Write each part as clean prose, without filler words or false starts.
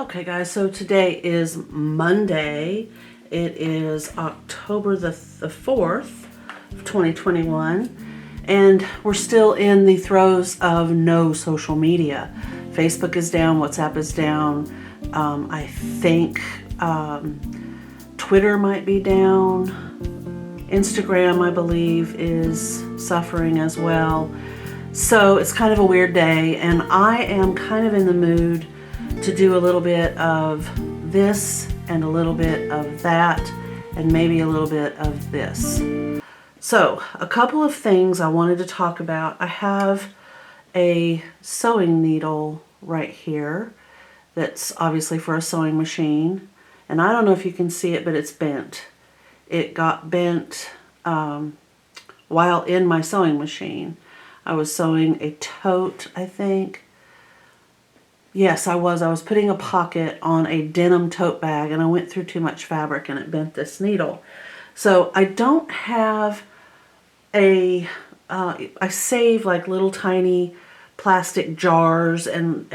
Okay guys, so today is Monday. It is October the 4th of 2021, and we're still in the throes of no social media. Facebook is down, WhatsApp is down. I think Twitter might be down. Instagram, I believe, is suffering as well. So it's kind of a weird day, and I am kind of in the mood to do a little bit of this and a little bit of that and maybe a little bit of this. So a couple of things I wanted to talk about. I have a sewing needle right here that's obviously for a sewing machine, and I don't know if you can see it, but it's bent. It got bent while in my sewing machine. I was sewing a tote, I think. Yes, I was putting a pocket on a denim tote bag, and I went through too much fabric and it bent this needle. So I don't have I save like little tiny plastic jars and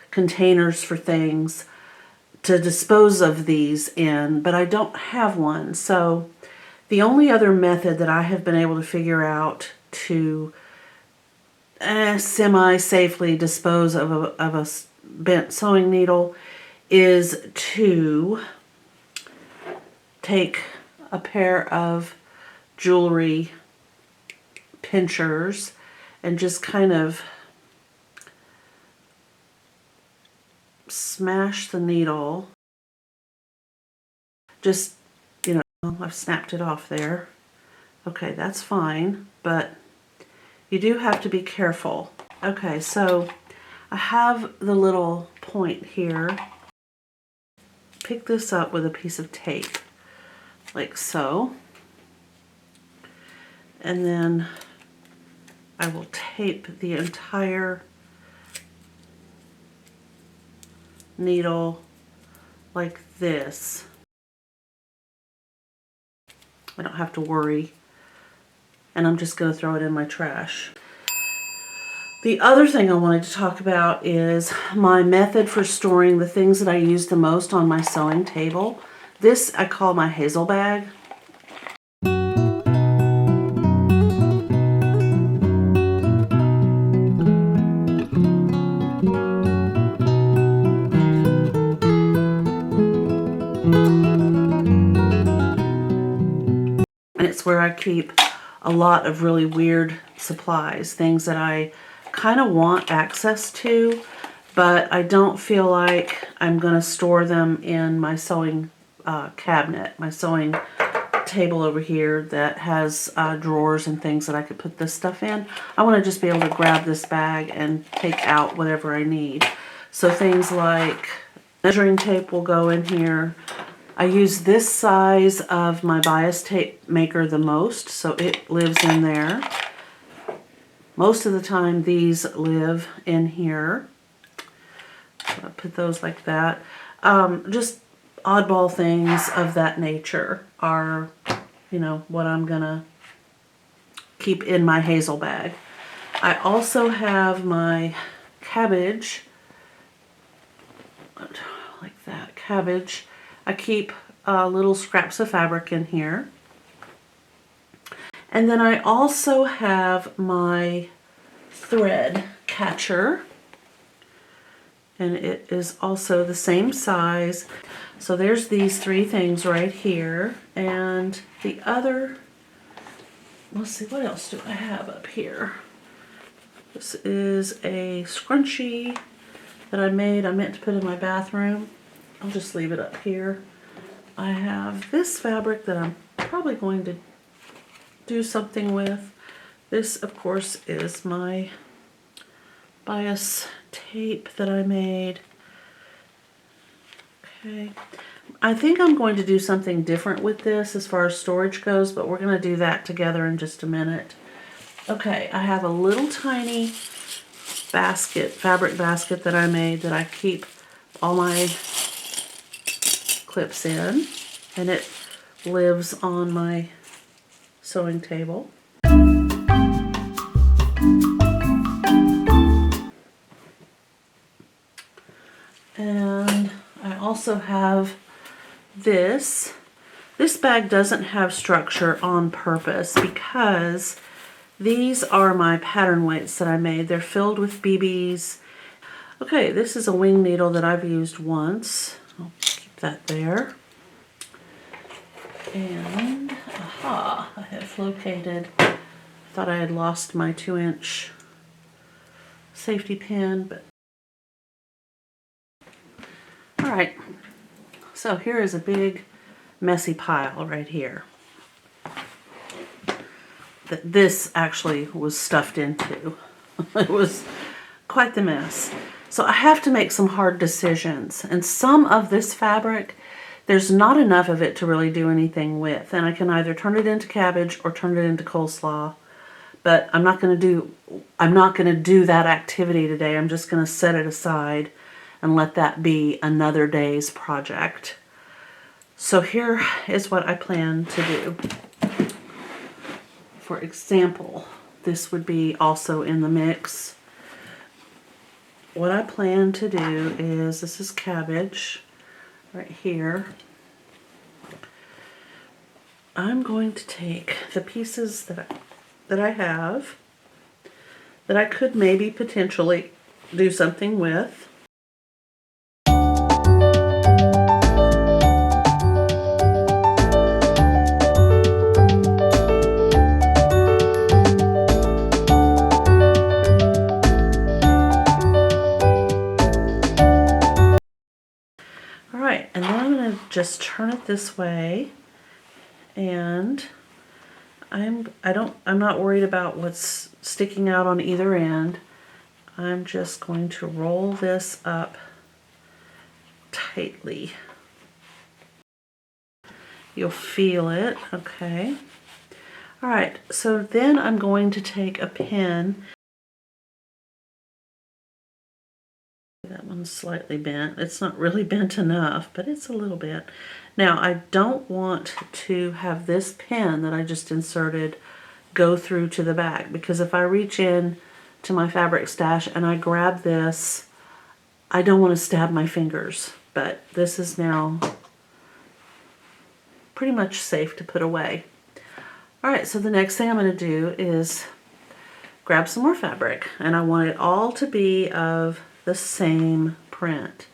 containers for things to dispose of these in, but I don't have one. So the only other method that I have been able to figure out to semi-safely dispose of a bent sewing needle is to take a pair of jewelry pinchers and just kind of smash the needle. Just, you know, I've snapped it off there. Okay, that's fine, but you do have to be careful. Okay, so I have the little point here. Pick this up with a piece of tape, like so. And then I will tape the entire needle like this. I don't have to worry. And I'm just going to throw it in my trash. The other thing I wanted to talk about is my method for storing the things that I use the most on my sewing table. This I call my Hazel Bag. And it's where I keep a lot of really weird supplies, things that I kind of want access to, but I don't feel like I'm going to store them in my sewing cabinet, my sewing table over here that has drawers and things that I could put this stuff in. I want to just be able to grab this bag and take out whatever I need. So things like measuring tape will go in here. I use this size of my bias tape maker the most, so it lives in there. Most of the time these live in here. So I put those like that. Just oddball things of that nature are, you know, what I'm gonna keep in my Hazel Bag. I also have my cabbage, like that, cabbage. I keep little scraps of fabric in here. And then I also have my thread catcher. And it is also the same size. So there's these three things right here. And the other, let's see, what else do I have up here? This is a scrunchie that I made. I meant to put in my bathroom. I'll just leave it up here. I have this fabric that I'm probably going to do something with. This, of course, is my bias tape that I made. Okay. I think I'm going to do something different with this as far as storage goes, but we're going to do that together in just a minute. Okay, I have a little tiny basket, fabric basket that I made that I keep all my clips in, and it lives on my sewing table. And I also have this. This bag doesn't have structure on purpose because these are my pattern weights that I made. They're filled with BBs. Okay, this is a wing needle that I've used once. I'll keep that there. And, aha, I have located, I thought I had lost my 2-inch safety pin, but all right. So here is a big messy pile right here that this actually was stuffed into. It was quite the mess. So I have to make some hard decisions, and some of this fabric, there's not enough of it to really do anything with, and I can either turn it into cabbage or turn it into coleslaw, but I'm not going to do that activity today. I'm just going to set it aside and let that be another day's project. So here is what I plan to do. For example, this would be also in the mix. What I plan to do is, this is cabbage right here. I'm going to take the pieces that I have that I could maybe potentially do something with. Alright, and then I'm going to just turn it this way, and I'm not worried about what's sticking out on either end. I'm just going to roll this up tightly. You'll feel it, okay. Alright, so then I'm going to take a pin. That one's slightly bent. It's not really bent enough, but it's a little bit. Now, I don't want to have this pin that I just inserted go through to the back, because if I reach in to my fabric stash and I grab this, I don't want to stab my fingers. But this is now pretty much safe to put away. Alright, so the next thing I'm going to do is grab some more fabric, and I want it all to be of the same print.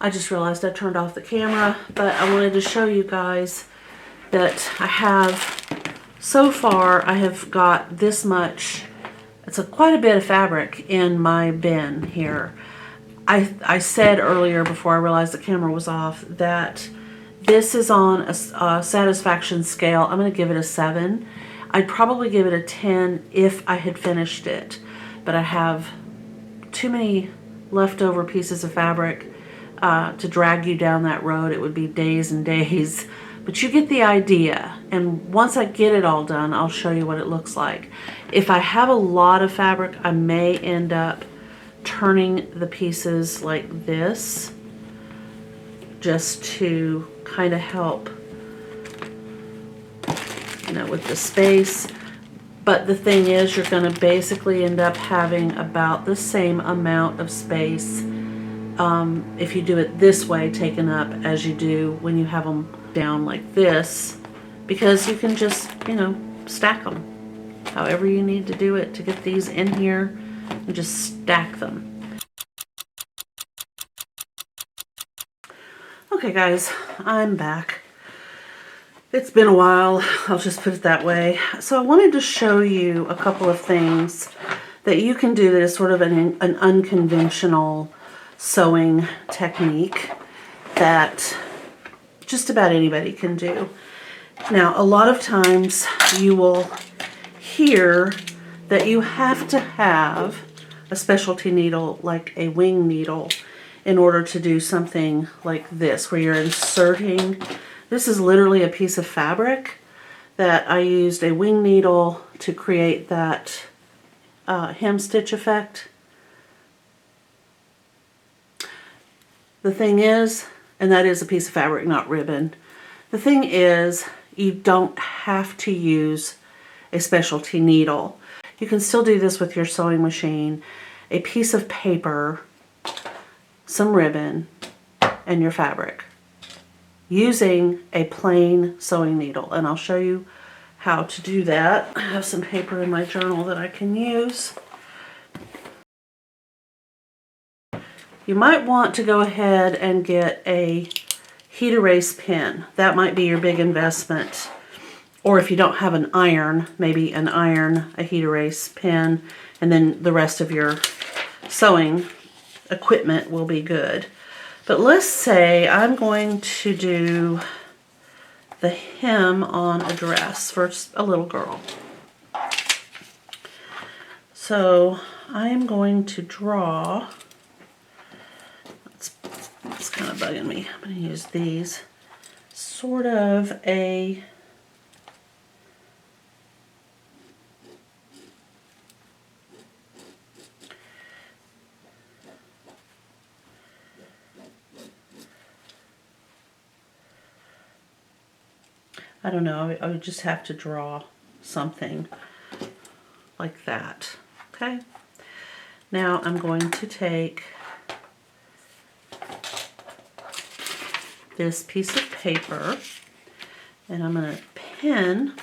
I just realized I turned off the camera, but I wanted to show you guys that so far I have got this much. It's quite a bit of fabric in my bin here. I said earlier, before I realized the camera was off, that this is on a satisfaction scale. I'm going to give it a 7. I'd probably give it a 10 if I had finished it, but I have too many leftover pieces of fabric to drag you down that road. It would be days and days. But you get the idea, and once I get it all done, I'll show you what it looks like. If I have a lot of fabric, I may end up turning the pieces like this, just to kind of help, you know, with the space. But the thing is, you're going to basically end up having about the same amount of space if you do it this way, taken up, as you do when you have them down like this, because you can just, you know, stack them however you need to do it to get these in here, and just stack them. Okay guys, I'm back. It's been a while, I'll just put it that way. So I wanted to show you a couple of things that you can do that is sort of an unconventional sewing technique that just about anybody can do. Now, a lot of times you will hear that you have to have a specialty needle, like a wing needle, in order to do something like this, where you're inserting. This is literally a piece of fabric that I used a wing needle to create that hem stitch effect The thing is, and that is a piece of fabric, not ribbon. The thing is, you don't have to use a specialty needle. You can still do this with your sewing machine, a piece of paper, some ribbon, and your fabric, using a plain sewing needle. And I'll show you how to do that. I have some paper in my journal that I can use. You might want to go ahead and get a heat erase pen. That might be your big investment. Or if you don't have an iron, maybe an iron, a heat erase pen, and then the rest of your sewing equipment will be good. But let's say I'm going to do the hem on a dress for a little girl. So I'm going to draw, it's kind of bugging me, I'm going to use these, sort of a I don't know, I would just have to draw something like that, okay? Now I'm going to take this piece of paper and I'm going to pin.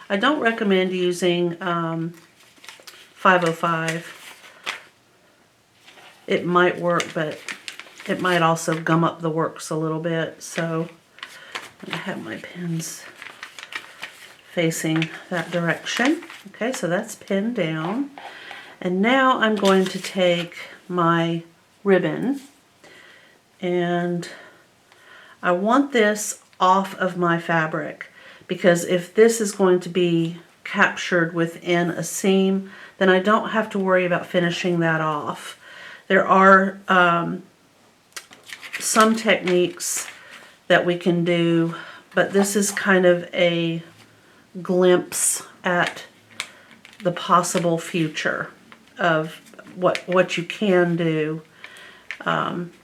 I don't recommend using 505. It might work, but it might also gum up the works a little bit, so I have my pins facing that direction. Okay, so that's pinned down. And now I'm going to take my ribbon, and I want this off of my fabric, because if this is going to be captured within a seam, then I don't have to worry about finishing that off. There are some techniques that we can do, but this is kind of a glimpse at the possible future of what you can do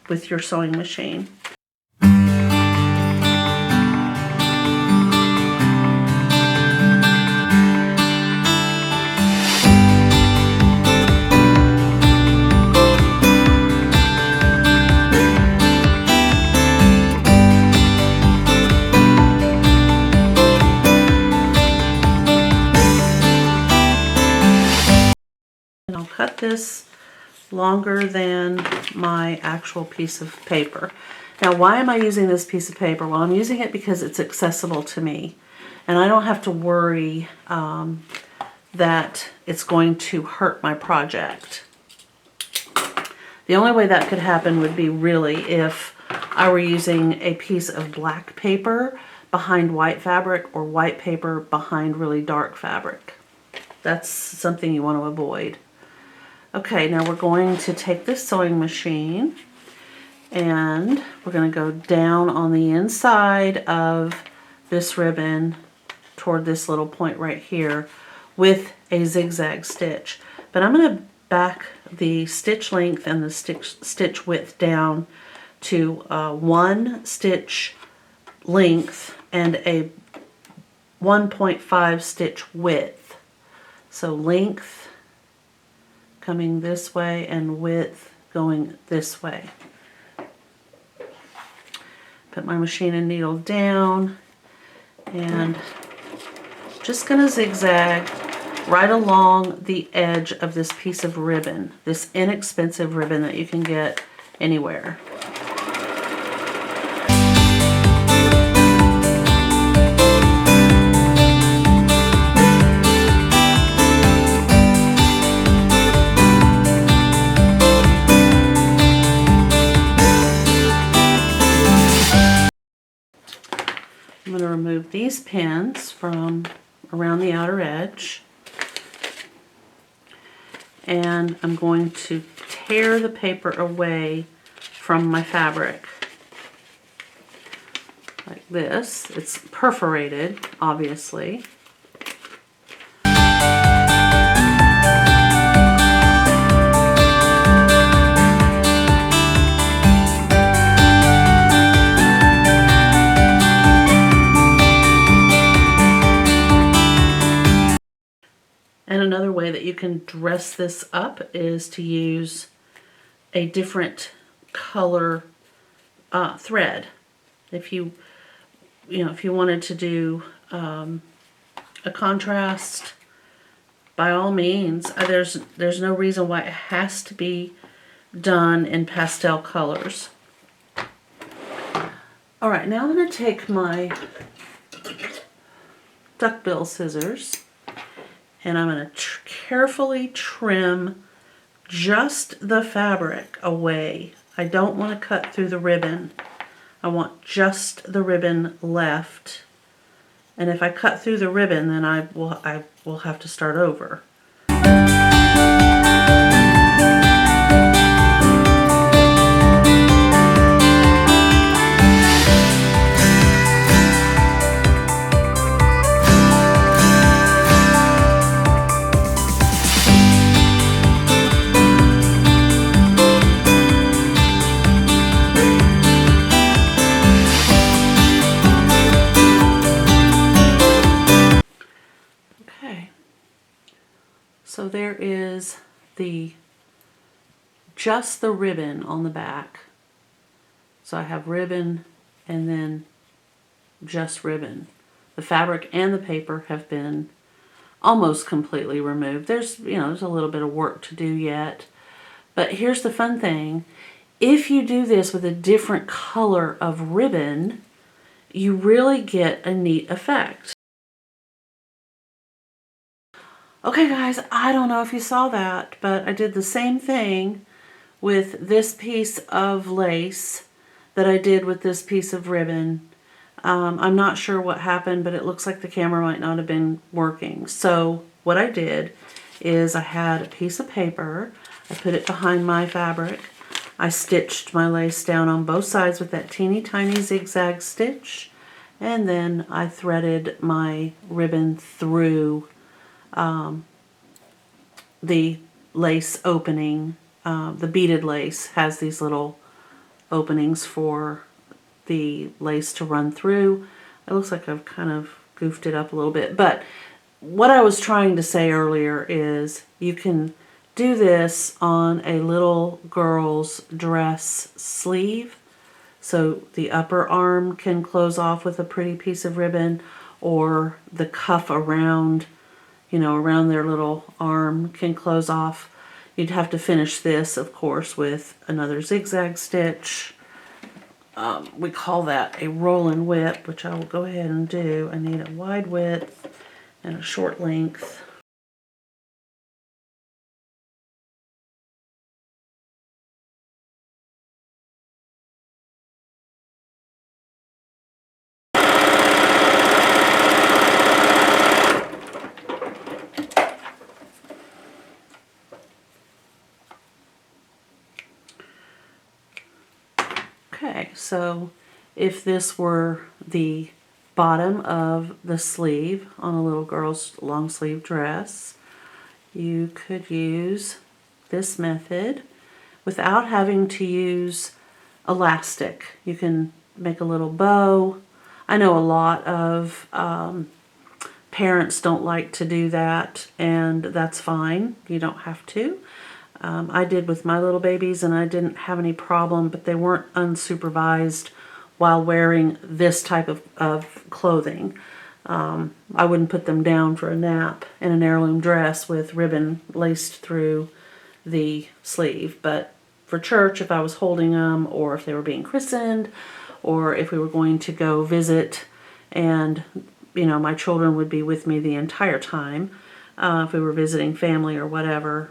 with your sewing machine. Cut this longer than my actual piece of paper. Now, why am I using this piece of paper? Well, I'm using it because it's accessible to me, and I don't have to worry that it's going to hurt my project. The only way that could happen would be really if I were using a piece of black paper behind white fabric, or white paper behind really dark fabric. That's something you want to avoid. Okay, now we're going to take this sewing machine and we're going to go down on the inside of this ribbon toward this little point right here with a zigzag stitch. But I'm going to back the stitch length and the stitch width down to 1 stitch length and a 1.5 stitch width. So length coming this way and width going this way. Put my machine and needle down and just going to zigzag right along the edge of this piece of ribbon, this inexpensive ribbon that you can get anywhere. I'm going to remove these pins from around the outer edge, and I'm going to tear the paper away from my fabric like this. It's perforated, obviously. you can dress this up is to use a different color thread. If you wanted to do a contrast, by all means. There's no reason why it has to be done in pastel colors. All right, now I'm going to take my duckbill scissors and I'm going to carefully trim just the fabric away. I don't want to cut through the ribbon. I want just the ribbon left. And if I cut through the ribbon, then I will have to start over. So there is just the ribbon on the back. So I have ribbon and then just ribbon. The fabric and the paper have been almost completely removed. There's a little bit of work to do yet. But here's the fun thing. If you do this with a different color of ribbon, you really get a neat effect. Okay guys, I don't know if you saw that, but I did the same thing with this piece of lace that I did with this piece of ribbon. I'm not sure what happened, but it looks like the camera might not have been working. So what I did is I had a piece of paper, I put it behind my fabric, I stitched my lace down on both sides with that teeny tiny zigzag stitch, and then I threaded my ribbon through the lace opening. The beaded lace has these little openings for the lace to run through. It looks like I've kind of goofed it up a little bit, but what I was trying to say earlier is you can do this on a little girl's dress sleeve, so the upper arm can close off with a pretty piece of ribbon, or the cuff around around their little arm can close off. You'd have to finish this, of course, with another zigzag stitch. We call that a roll and whip, which I will go ahead and do. I need a wide width and a short length. Okay, so if this were the bottom of the sleeve on a little girl's long sleeve dress, you could use this method without having to use elastic. You can make a little bow. I know a lot of parents don't like to do that, and that's fine. You don't have to. I did with my little babies and I didn't have any problem, but they weren't unsupervised while wearing this type of clothing. I wouldn't put them down for a nap in an heirloom dress with ribbon laced through the sleeve. But for church, if I was holding them, or if they were being christened, or if we were going to go visit and my children would be with me the entire time, if we were visiting family or whatever,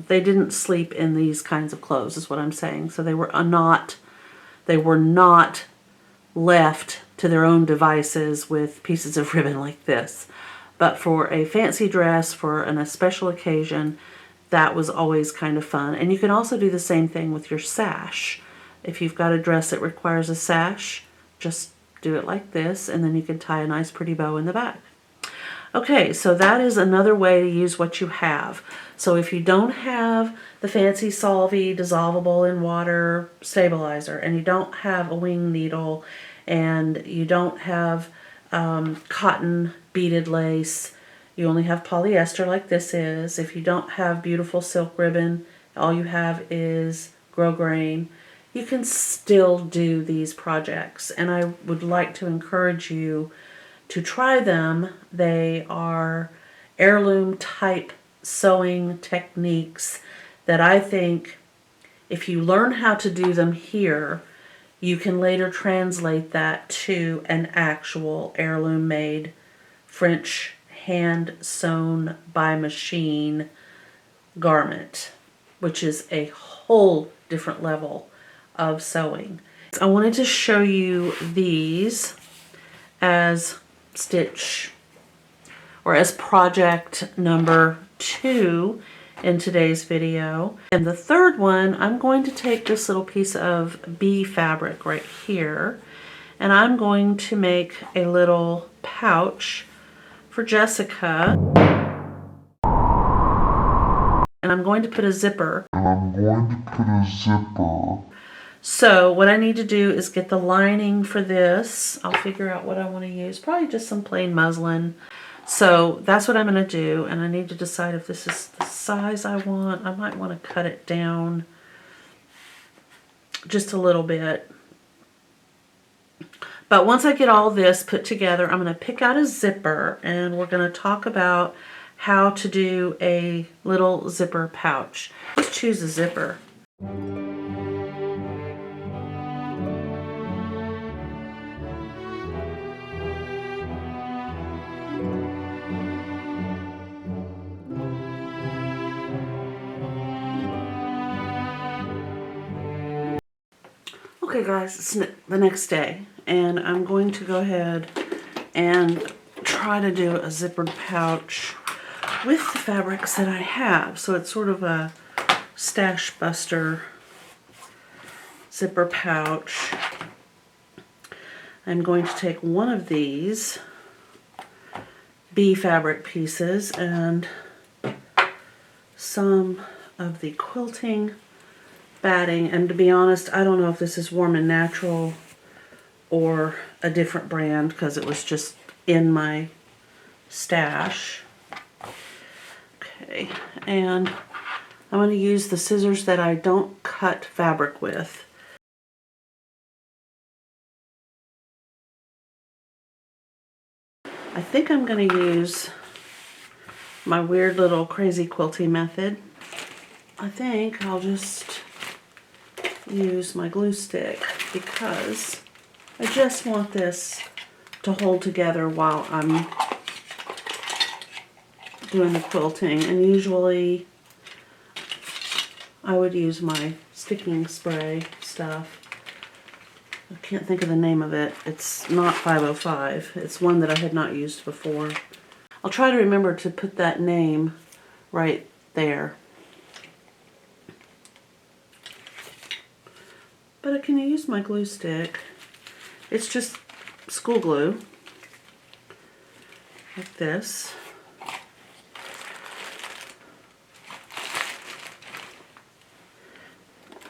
they didn't sleep in these kinds of clothes, is what I'm saying. So they were not left to their own devices with pieces of ribbon like this. But for a fancy dress, for a special occasion, that was always kind of fun. And you can also do the same thing with your sash. If you've got a dress that requires a sash, just do it like this, and then you can tie a nice pretty bow in the back. Okay, so that is another way to use what you have. So if you don't have the fancy Solvay dissolvable in water stabilizer, and you don't have a wing needle, and you don't have cotton beaded lace, You only have polyester like this is. If you don't have beautiful silk ribbon, all you have is grosgrain, you can still do these projects. And I would like to encourage you to try them. They are heirloom type sewing techniques that I think if you learn how to do them here, you can later translate that to an actual heirloom made French hand sewn by machine garment, which is a whole different level of sewing. I wanted to show you these as stitch or as project number 2 in today's video. And the third one, I'm going to take this little piece of bee fabric right here, and I'm going to make a little pouch for Jessica. And I'm going to put a zipper. So what I need to do is get the lining for this. I'll figure out what I want to use. Probably just some plain muslin. So that's what I'm going to do, and I need to decide if this is the size I want. I might want to cut it down just a little bit. But once I get all this put together, I'm going to pick out a zipper, and we're going to talk about how to do a little zipper pouch. Let's choose a zipper. Okay guys, it's the next day, and I'm going to go ahead and try to do a zippered pouch with the fabrics that I have. So it's sort of a stash buster zipper pouch. I'm going to take one of these bee fabric pieces and some of the quilting batting, and to be honest, I don't know if this is Warm and Natural or a different brand because it was just in my stash. Okay, and I'm going to use the scissors that I don't cut fabric with. I think I'm going to use my weird little crazy quilting method. I think I'll just use my glue stick because I just want this to hold together while I'm doing the quilting. And usually I would use my sticking spray stuff. I can't think of the name of it. It's not 505. It's one that I had not used before. I'll try to remember to put that name right there. But I can use my glue stick. It's just school glue, like this.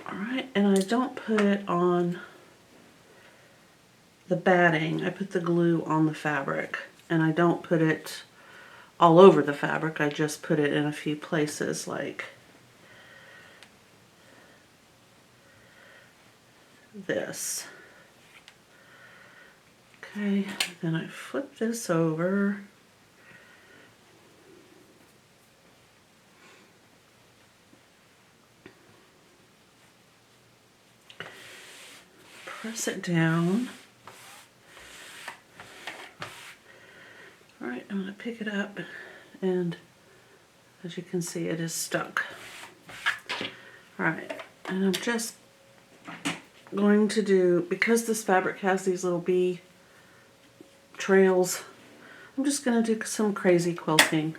Alright, and I don't put it on the batting. I put the glue on the fabric, and I don't put it all over the fabric. I just put it in a few places, like this. Okay, then I flip this over. Press it down. Alright, I'm going to pick it up, and as you can see, it is stuck. Alright, and I'm just going to do, because this fabric has these little bee trails, I'm just going to do some crazy quilting.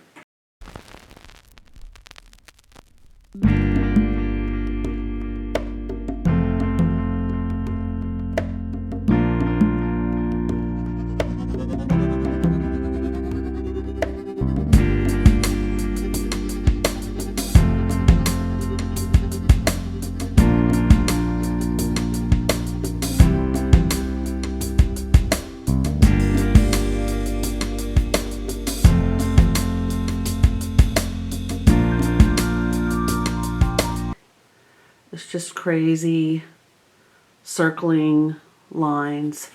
It's just crazy circling lines.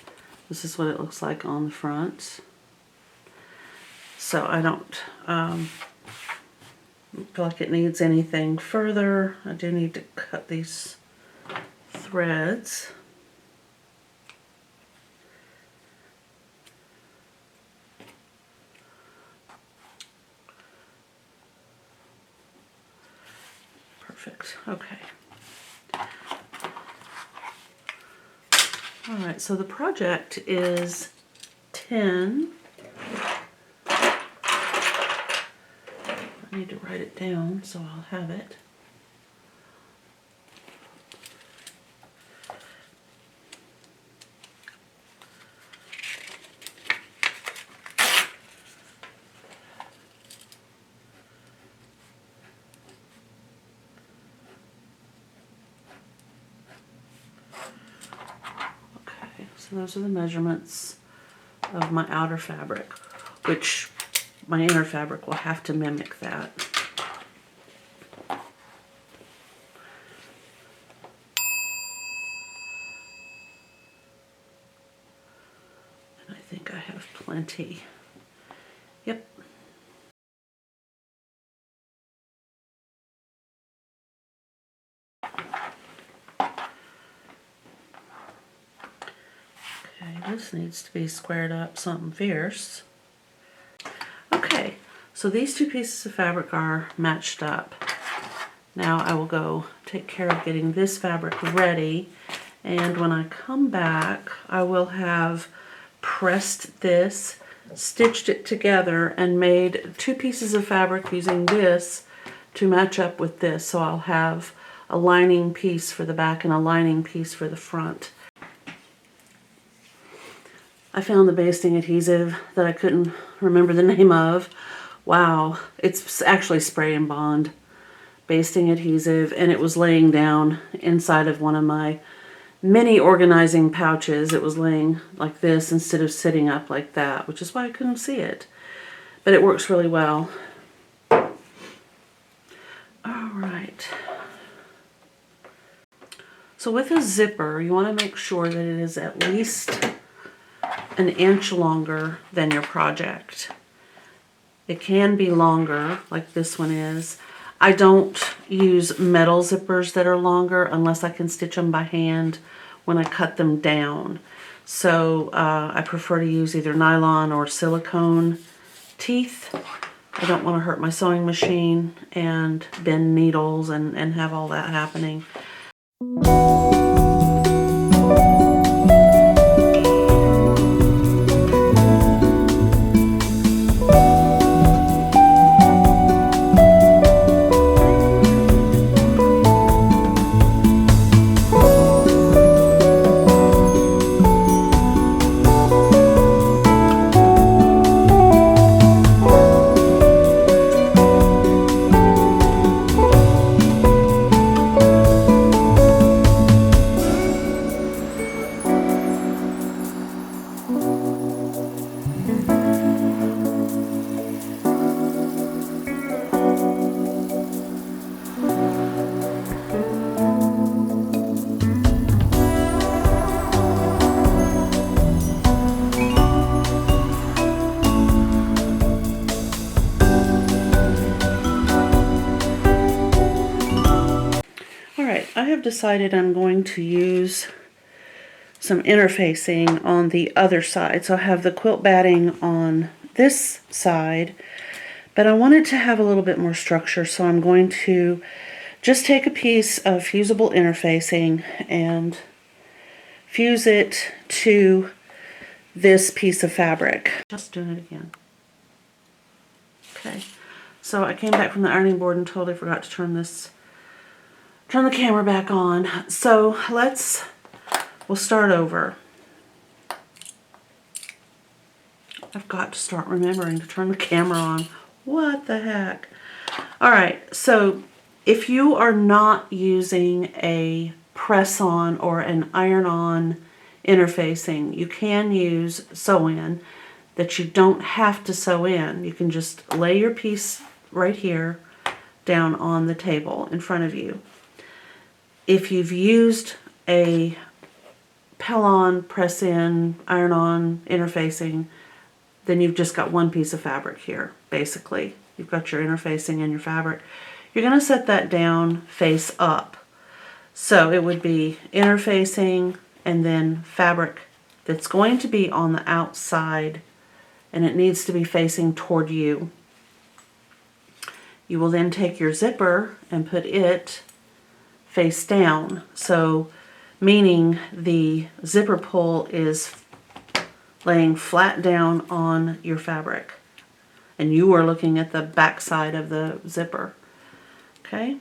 This is what it looks like on the front. So I don't feel like it needs anything further. I do need to cut these threads. Perfect. Okay. All right, so the project is 10. I need to write it down so I'll have it. So those are the measurements of my outer fabric, which my inner fabric will have to mimic that. And I think I have plenty. Yep. Okay, this needs to be squared up something fierce. Okay, so these two pieces of fabric are matched up. Now I will go take care of getting this fabric ready, and when I come back I will have pressed this, stitched it together, and made two pieces of fabric using this to match up with this. So I'll have a lining piece for the back and a lining piece for the front. I found the basting adhesive that I couldn't remember the name of. Wow, it's actually spray and bond basting adhesive, and it was laying down inside of one of my mini organizing pouches. It was laying like this instead of sitting up like that, which is why I couldn't see it. But it works really well. All right. So with a zipper, you want to make sure that it is at least an inch longer than your project. It can be longer, like this one is. I don't use metal zippers that are longer unless I can stitch them by hand when I cut them down. So I prefer to use either nylon or silicone teeth. I don't want to hurt my sewing machine and bend needles and have all that happening. I have decided I'm going to use some interfacing on the other side. So I have the quilt batting on this side, but I wanted to have a little bit more structure, so I'm going to just take a piece of fusible interfacing and fuse it to this piece of fabric. Just doing it again. Okay, so I came back from the ironing board and totally forgot to turn the camera back on. So we'll start over. I've got to start remembering to turn the camera on. What the heck? All right, so if you are not using a press-on or an iron-on interfacing, you can use sew-in that you don't have to sew in. You can just lay your piece right here down on the table in front of you. If you've used a Pell-on, press-in, iron-on interfacing, then you've just got one piece of fabric here, basically. You've got your interfacing and your fabric. You're going to set that down face up. So it would be interfacing and then fabric that's going to be on the outside, and it needs to be facing toward you. You will then take your zipper and put it face down. So meaning the zipper pull is laying flat down on your fabric, and you are looking at the back side of the zipper. Okay?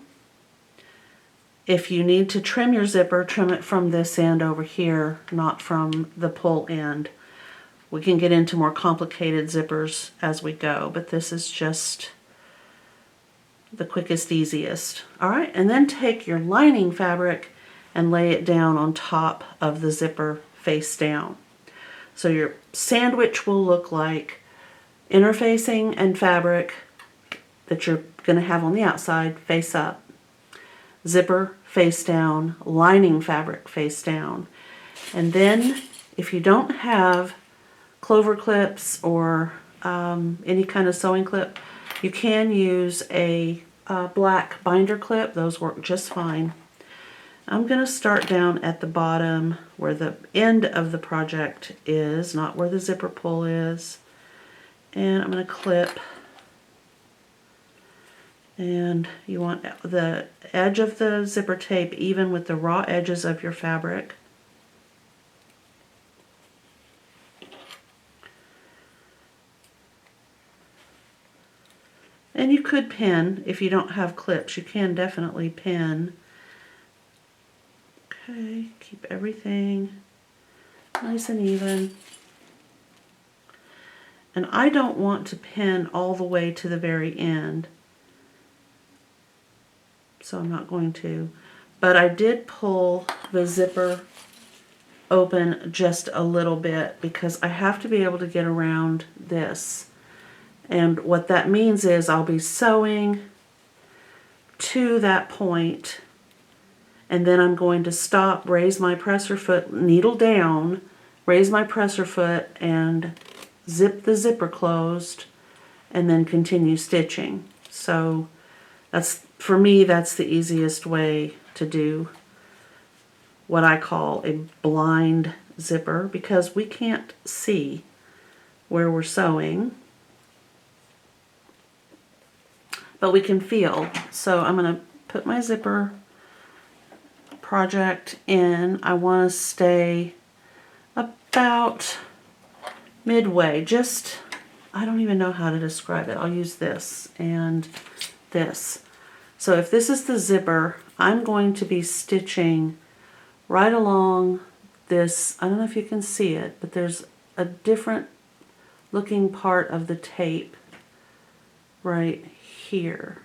If you need to trim your zipper, trim it from this end over here, not from the pull end. We can get into more complicated zippers as we go, but this is just the quickest, easiest. All right, and then take your lining fabric and lay it down on top of the zipper face down. So your sandwich will look like interfacing and fabric that you're going to have on the outside face up, zipper face down, lining fabric face down. And then if you don't have clover clips or any kind of sewing clip, you can use a black binder clip. Those work just fine. I'm going to start down at the bottom where the end of the project is, not where the zipper pull is. And I'm going to clip. And you want the edge of the zipper tape even with the raw edges of your fabric. And you could pin if you don't have clips. You can definitely pin. Okay, keep everything nice and even. And I don't want to pin all the way to the very end, so I'm not going to. But I did pull the zipper open just a little bit because I have to be able to get around this. And what that means is I'll be sewing to that point, and then I'm going to stop, raise my presser foot, needle down, raise my presser foot, and zip the zipper closed, and then continue stitching. So that's, for me, that's the easiest way to do what I call a blind zipper, because we can't see where we're sewing, but we can feel. So I'm going to put my zipper project in. I want to stay about midway, just, I don't even know how to describe it. I'll use this and this. So if this is the zipper, I'm going to be stitching right along this. I don't know if you can see it, but there's a different looking part of the tape right here.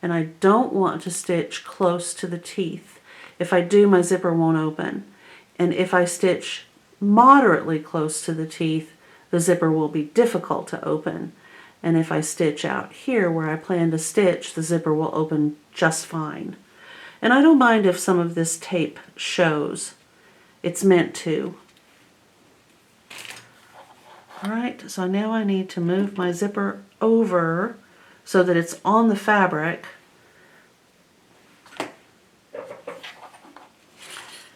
And I don't want to stitch close to the teeth. If I do, my zipper won't open. And if I stitch moderately close to the teeth, the zipper will be difficult to open. And if I stitch out here where I plan to stitch, the zipper will open just fine. And I don't mind if some of this tape shows. It's meant to. Alright, so now I need to move my zipper over so that it's on the fabric.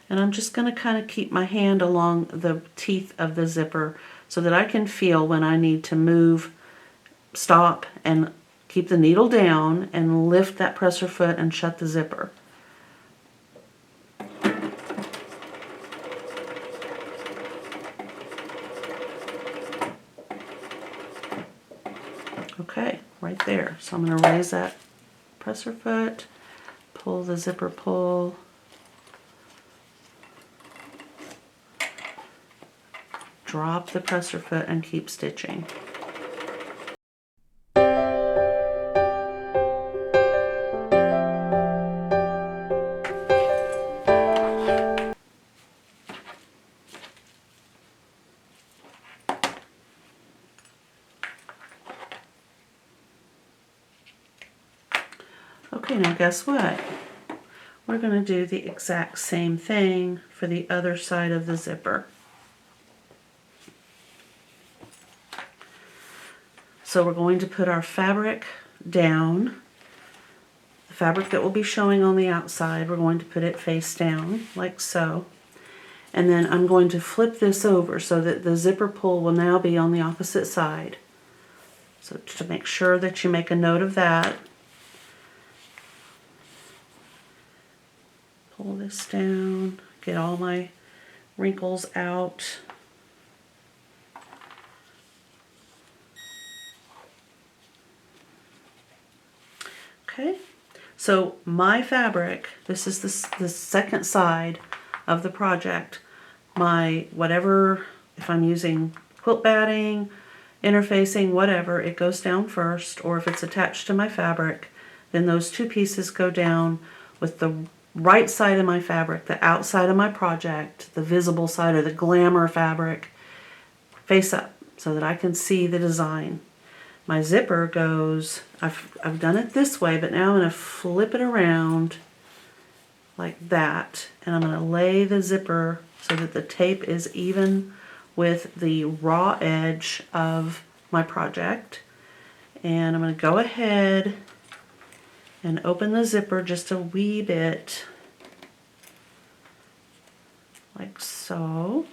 And I'm just going to kind of keep my hand along the teeth of the zipper so that I can feel when I need to move, stop, and keep the needle down and lift that presser foot and shut the zipper. Okay, right there. So I'm going to raise that presser foot, pull the zipper pull, drop the presser foot, and keep stitching. Okay, now guess what? we're going to do the exact same thing for the other side of the zipper. So we're going to put our fabric down. The fabric that will be showing on the outside, we're going to put it face down, like so. And then I'm going to flip this over so that the zipper pull will now be on the opposite side. So to make sure that you make a note of that, pull this down, get all my wrinkles out. Okay, so my fabric, this is the second side of the project. My whatever, if I'm using quilt batting, interfacing, whatever, it goes down first, or if it's attached to my fabric, then those two pieces go down with the right side of my fabric, the outside of my project, the visible side or the glamour fabric, face up so that I can see the design. My zipper goes, I've done it this way, but now I'm going to flip it around like that, and I'm going to lay the zipper so that the tape is even with the raw edge of my project. And I'm going to go ahead and open the zipper just a wee bit, like so.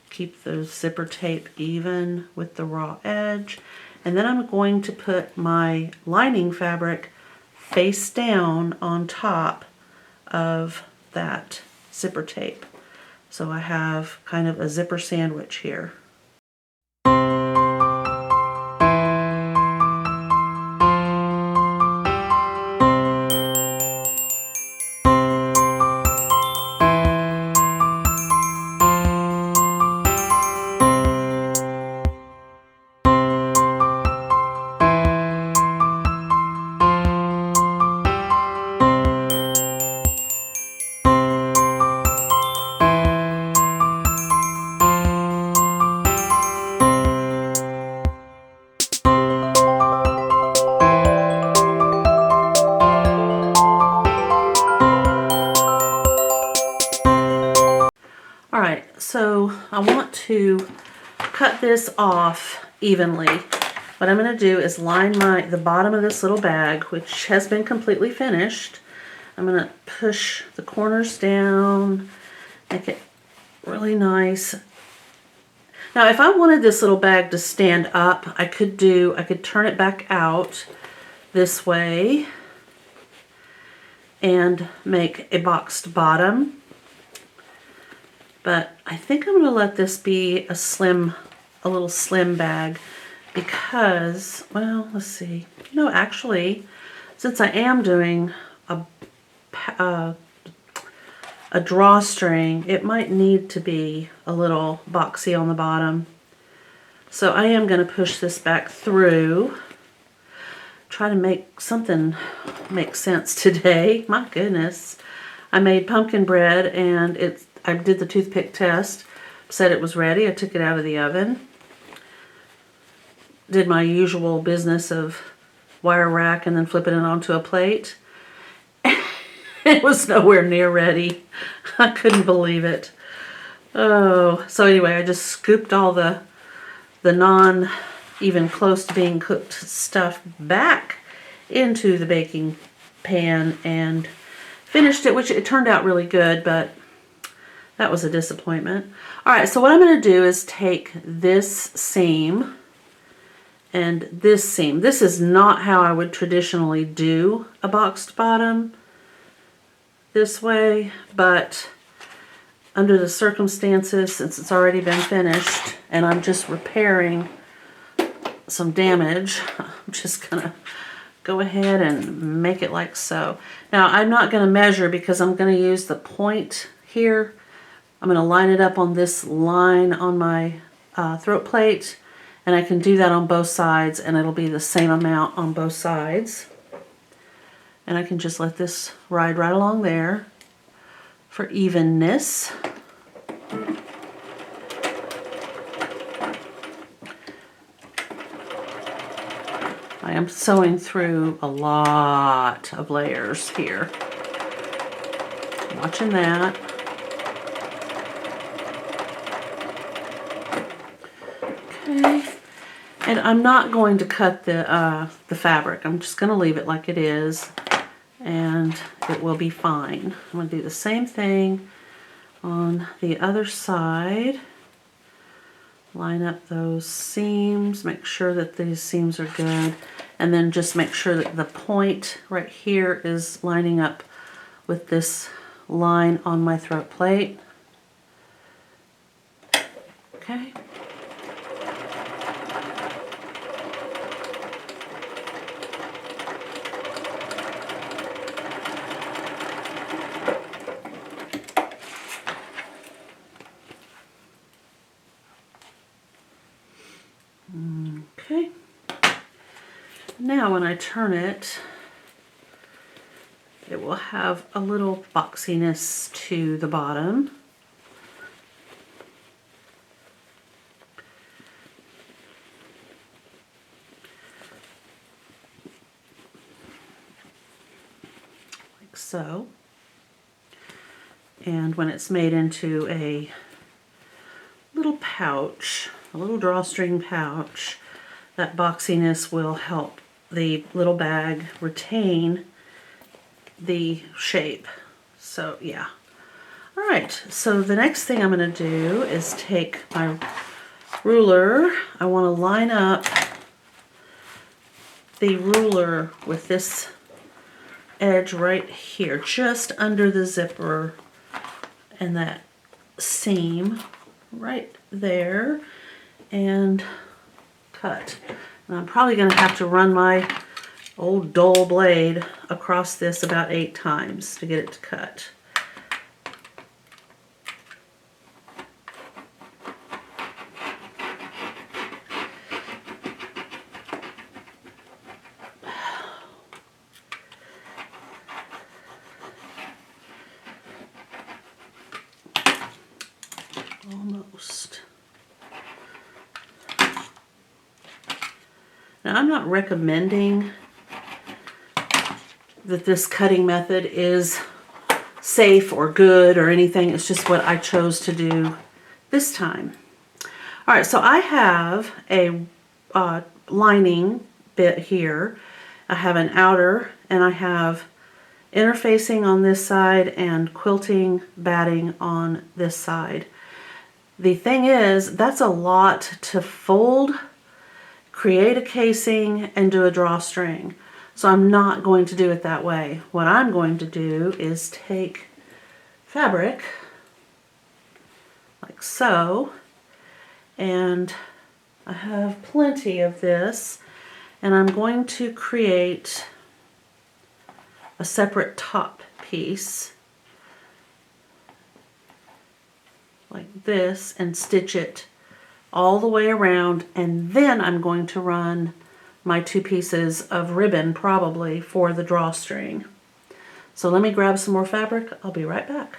Keep the zipper tape even with the raw edge. And then I'm going to put my lining fabric face down on top of that zipper tape. So I have kind of a zipper sandwich here. So I want to cut this off evenly. What I'm going to do is line the bottom of this little bag, which has been completely finished. I'm going to push the corners down, make it really nice. Now if I wanted this little bag to stand up, I could turn it back out this way and make a boxed bottom. But I think I'm going to let this be a little slim bag because, well, let's see. No, actually, since I am doing a drawstring, it might need to be a little boxy on the bottom. So I am going to push this back through. Try to make something make sense today. My goodness. I made pumpkin bread and I did the toothpick test, said it was ready. I took it out of the oven. Did my usual business of wire rack and then flipping it onto a plate. It was nowhere near ready. I couldn't believe it. Oh, so anyway, I just scooped all the non even close to being cooked stuff back into the baking pan and finished it, which it turned out really good, but that was a disappointment. All right, so what I'm going to do is take this seam and this seam. This is not how I would traditionally do a boxed bottom this way, but under the circumstances, since it's already been finished and I'm just repairing some damage, I'm just going to go ahead and make it like so. Now, I'm not going to measure because I'm going to use the point here. I'm going to line it up on this line on my throat plate, and I can do that on both sides, and it'll be the same amount on both sides. And I can just let this ride right along there for evenness. I am sewing through a lot of layers here. Watching that. Okay. And I'm not going to cut the fabric. I'm just going to leave it like it is, and it will be fine. I'm going to do the same thing on the other side. Line up those seams, make sure that these seams are good, and then just make sure that the point right here is lining up with this line on my throat plate. Okay. Okay. Now when I turn it, it will have a little boxiness to the bottom. Like so. And when it's made into a little pouch, a little drawstring pouch, that boxiness will help the little bag retain the shape. So yeah. All right, so the next thing I'm going to do is take my ruler. I want to line up the ruler with this edge right here, just under the zipper, and that seam right there, and cut. And I'm probably going to have to run my old dull blade across this about 8 times to get it to cut. Almost. Now, I'm not recommending that this cutting method is safe or good or anything. It's just what I chose to do this time. All right, so I have a lining bit here. I have an outer, and I have interfacing on this side and quilting batting on this side. The thing is, that's a lot to fold, create a casing, and do a drawstring. So I'm not going to do it that way. What I'm going to do is take fabric, like so, and I have plenty of this, and I'm going to create a separate top piece like this and stitch it all the way around, and then I'm going to run my 2 pieces of ribbon probably for the drawstring. So let me grab some more fabric. I'll be right back.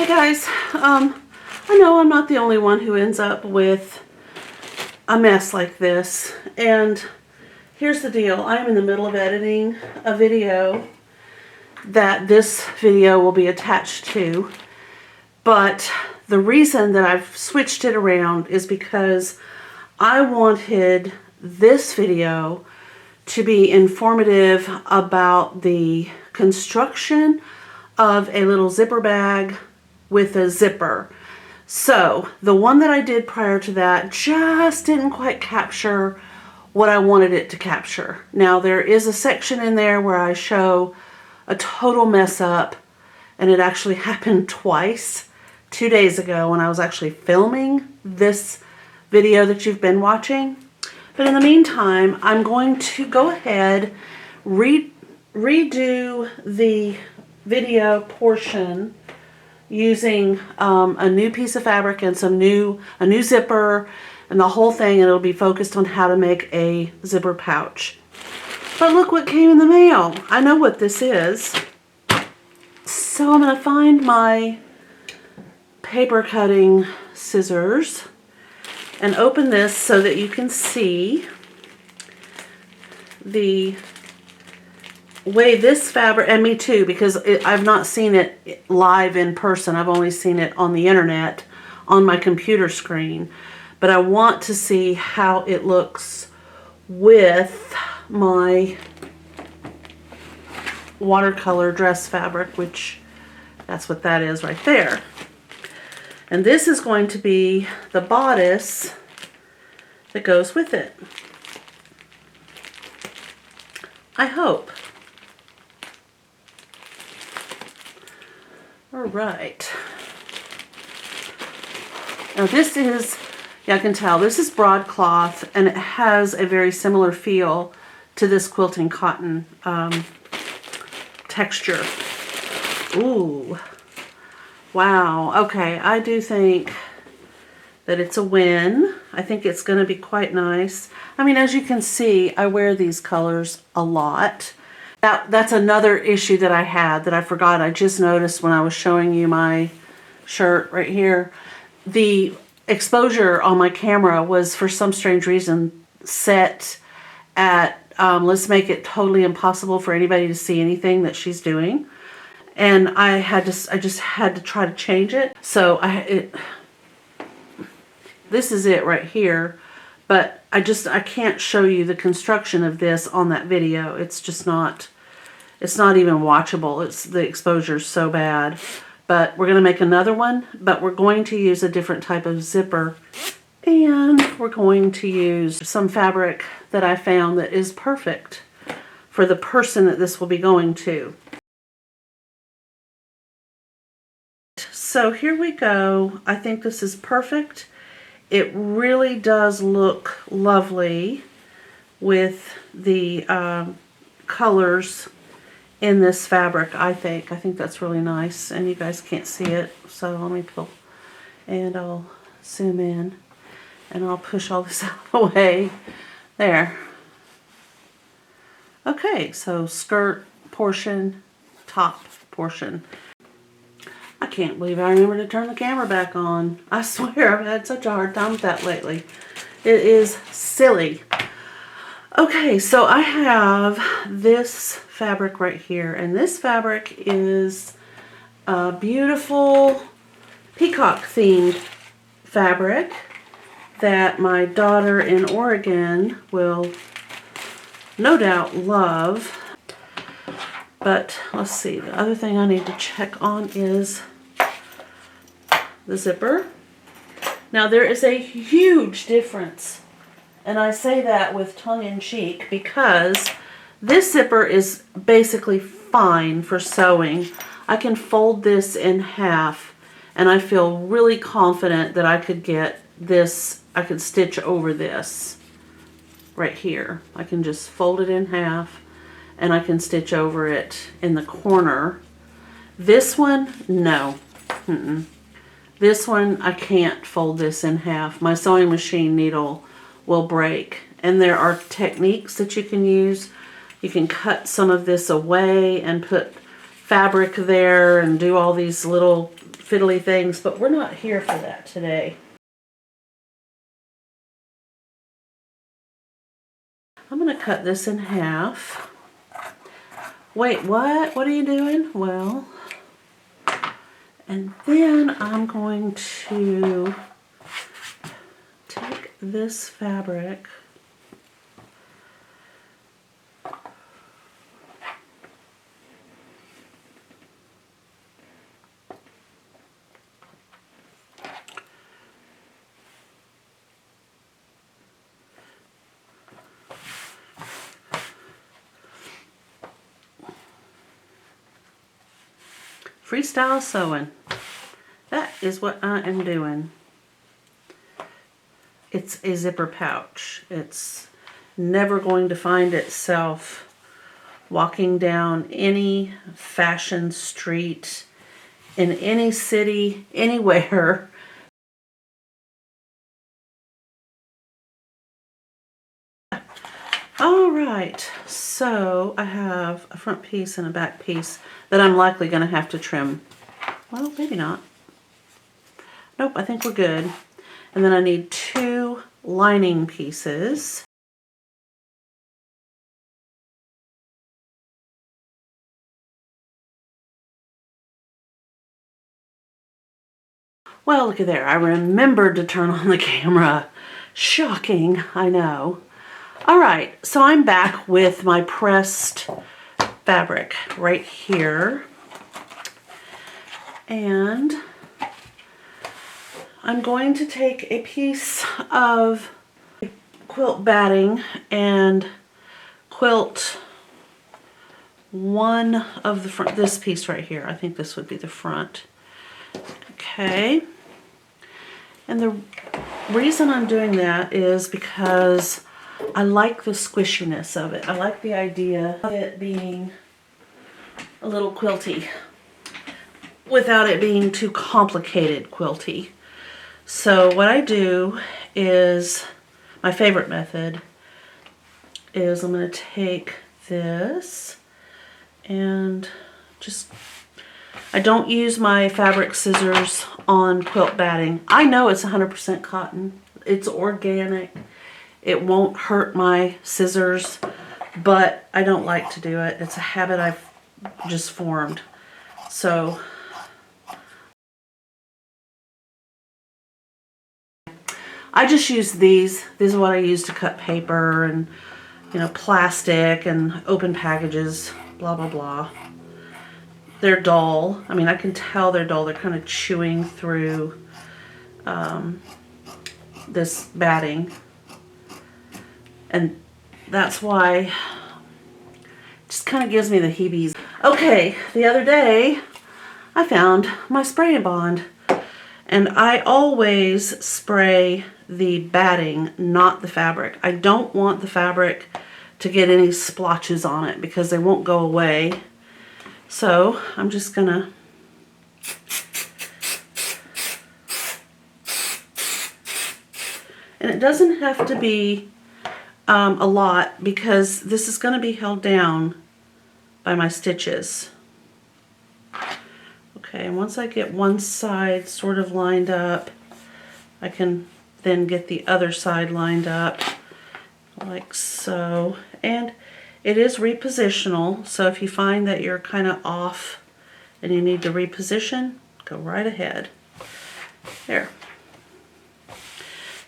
Hey guys, I know I'm not the only one who ends up with a mess like this, and here's the deal. I'm in the middle of editing a video that this video will be attached to, but the reason that I've switched it around is because I wanted this video to be informative about the construction of a little zipper bag with a zipper. So the one that I did prior to that just didn't quite capture what I wanted it to capture. Now there is a section in there where I show a total mess up, and it actually happened twice 2 days ago when I was actually filming this video that you've been watching. But in the meantime, I'm going to go ahead, redo the video portion using a new piece of fabric and a new zipper and the whole thing, and it'll be focused on how to make a zipper pouch. But look what came in the mail. I know what this is. So I'm going to find my paper cutting scissors and open this so that you can see the way this fabric, and me too, because I've not seen it live in person. I've only seen it on the internet on my computer screen. But I want to see how it looks with my watercolor dress fabric, which that's what that is right there. And this is going to be the bodice that goes with it. I hope. All right. Now this is, yeah, I can tell, this is broadcloth, and it has a very similar feel to this quilting cotton texture. Ooh. Wow. Okay, I do think that it's a win. I think it's going to be quite nice. I mean, as you can see, I wear these colors a lot. That's another issue that I had that I forgot. I just noticed when I was showing you my shirt right here. The exposure on my camera was, for some strange reason, set at, let's make it totally impossible for anybody to see anything that she's doing. And I just had to try to change it. So this is it right here, but I can't show you the construction of this on that video. It's just not, it's not even watchable. The exposure is so bad. But we're going to make another one, but we're going to use a different type of zipper, and we're going to use some fabric that I found that is perfect for the person that this will be going to. So here we go. I think this is perfect. It really does look lovely with the colors in this fabric, I think. I think that's really nice, and you guys can't see it, so let me pull, and I'll zoom in, and I'll push all this out of the way. There. Okay, so skirt portion, top portion. I can't believe I remembered to turn the camera back on. I swear I've had such a hard time with that lately. It is silly. Okay, so I have this fabric right here, and this fabric is a beautiful peacock themed fabric that my daughter in Oregon will no doubt love. But let's see, the other thing I need to check on is the zipper. Now there is a huge difference, and I say that with tongue-in-cheek because this zipper is basically fine for sewing. I can fold this in half, and I feel really confident that I could get this, I could stitch over this right here. I can just fold it in half, and I can stitch over it in the corner. This one, no. This one, I can't fold this in half. My sewing machine needle will break. And there are techniques that you can use. You can cut some of this away and put fabric there and do all these little fiddly things, but we're not here for that today. I'm going to cut this in half. Wait, what? What are you doing? Well, and then I'm going to take this fabric freestyle sewing. That is what I am doing. It's a zipper pouch. It's never going to find itself walking down any fashion street in any city, anywhere. All right, so I have a front piece and a back piece that I'm likely going to have to trim. Well, maybe not. Nope, I think we're good. And then I need 2 lining pieces. Well, look at there. I remembered to turn on the camera. Shocking, I know. All right, so I'm back with my pressed fabric right here. And I'm going to take a piece of quilt batting and quilt one of the front, this piece right here. I think this would be the front. Okay. And the reason I'm doing that is because I like the squishiness of it. I like the idea of it being a little quilty without it being too complicated quilty. So what I do is, my favorite method is I'm going to take this and just, I don't use my fabric scissors on quilt batting. I know it's 100% cotton. It's organic. It won't hurt my scissors, but I don't like to do it. It's a habit I've just formed. So I just use these. These are what I use to cut paper and, you know, plastic and open packages, blah, blah, blah. They're dull. I mean, I can tell they're dull. They're kind of chewing through this batting. And that's why it just kind of gives me the heebies. Okay, the other day I found my spray and bond. And I always spray the batting, not the fabric. I don't want the fabric to get any splotches on it because they won't go away. So I'm just gonna and it doesn't have to be a lot because this is going to be held down by my stitches. Okay, and once I get one side sort of lined up, I can then get the other side lined up like so. And it is repositional, so if you find that you're kind of off and you need to reposition, go right ahead. There.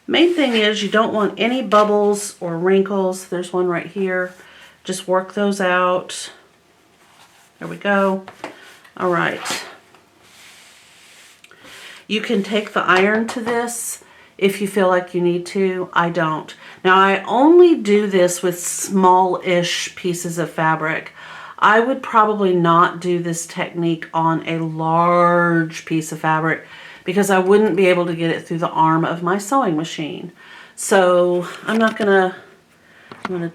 Main thing is you don't want any bubbles or wrinkles. There's one right here. Just work those out. There we go. All right. You can take the iron to this if you feel like you need to. I don't. Now I only do this with small-ish pieces of fabric. I would probably not do this technique on a large piece of fabric because I wouldn't be able to get it through the arm of my sewing machine. So I'm gonna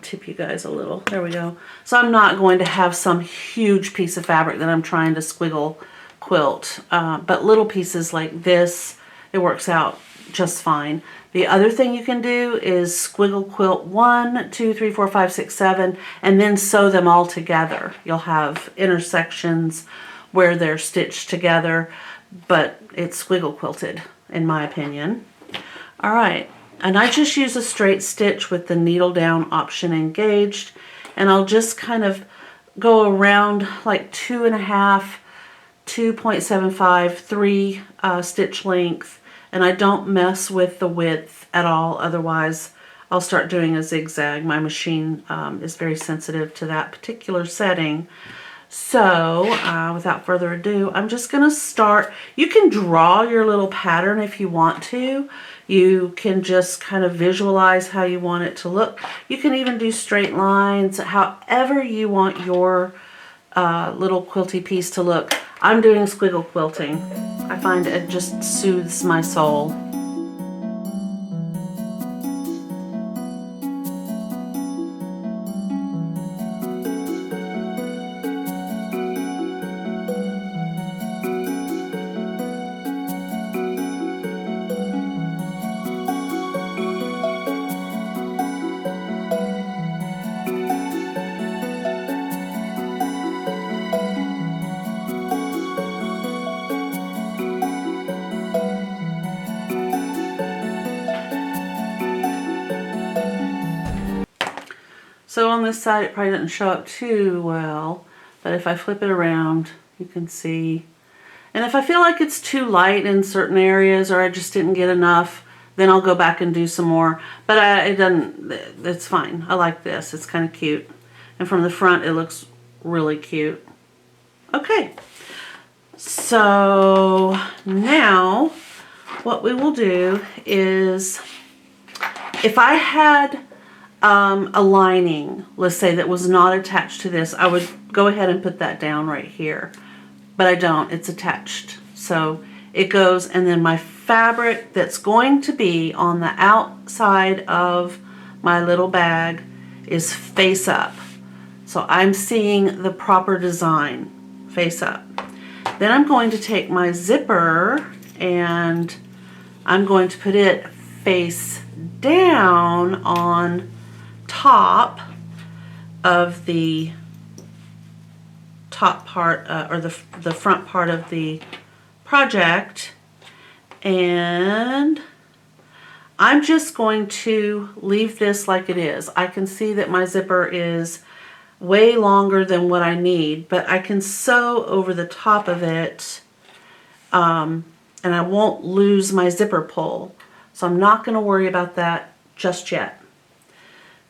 tip you guys a little. There we go. So I'm not going to have some huge piece of fabric that I'm trying to squiggle quilt. But little pieces like this, it works out just fine. The other thing you can do is squiggle quilt 1, 2, 3, 4, 5, 6, 7, and then sew them all together. You'll have intersections where they're stitched together. but it's squiggle quilted in my opinion. All right, and I just use a straight stitch with the needle down option engaged, and I'll just kind of go around like 2.5, 2.75, 3 stitch length, and I don't mess with the width at all, otherwise I'll start doing a zigzag. My machine is very sensitive to that particular setting. So without further ado, I'm just going to start. You can draw your little pattern if you want to. You can just kind of visualize how you want it to look. You can even do straight lines, however you want your little quilty piece to look. I'm doing squiggle quilting. I find it just soothes my soul. So on this side it probably didn't show up too well, but if I flip it around you can see. And if I feel like it's too light in certain areas or I just didn't get enough, then I'll go back and do some more. But it doesn't, it's fine. I like this, it's kind of cute. And from the front it looks really cute. Okay, so now what we will do is, if I had a lining, let's say, that was not attached to this, I would go ahead and put that down right here. But I don't, it's attached. So it goes, and then my fabric that's going to be on the outside of my little bag is face up. So I'm seeing the proper design, face up. Then I'm going to take my zipper and I'm going to put it face down on top of the top part or the front part of the project, and I'm just going to leave this like it is. I can see that my zipper is way longer than what I need, but I can sew over the top of it and I won't lose my zipper pull, so I'm not going to worry about that just yet.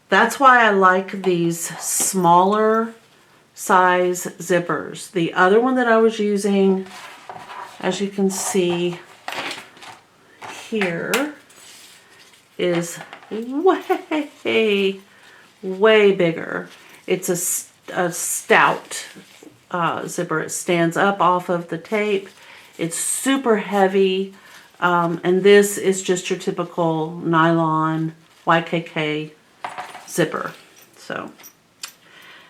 That's why I like these smaller size zippers. The other one that I was using, as you can see here, is way bigger. It's a stout zipper. It stands up off of the tape. It's super heavy, and this is just your typical nylon YKK zipper. So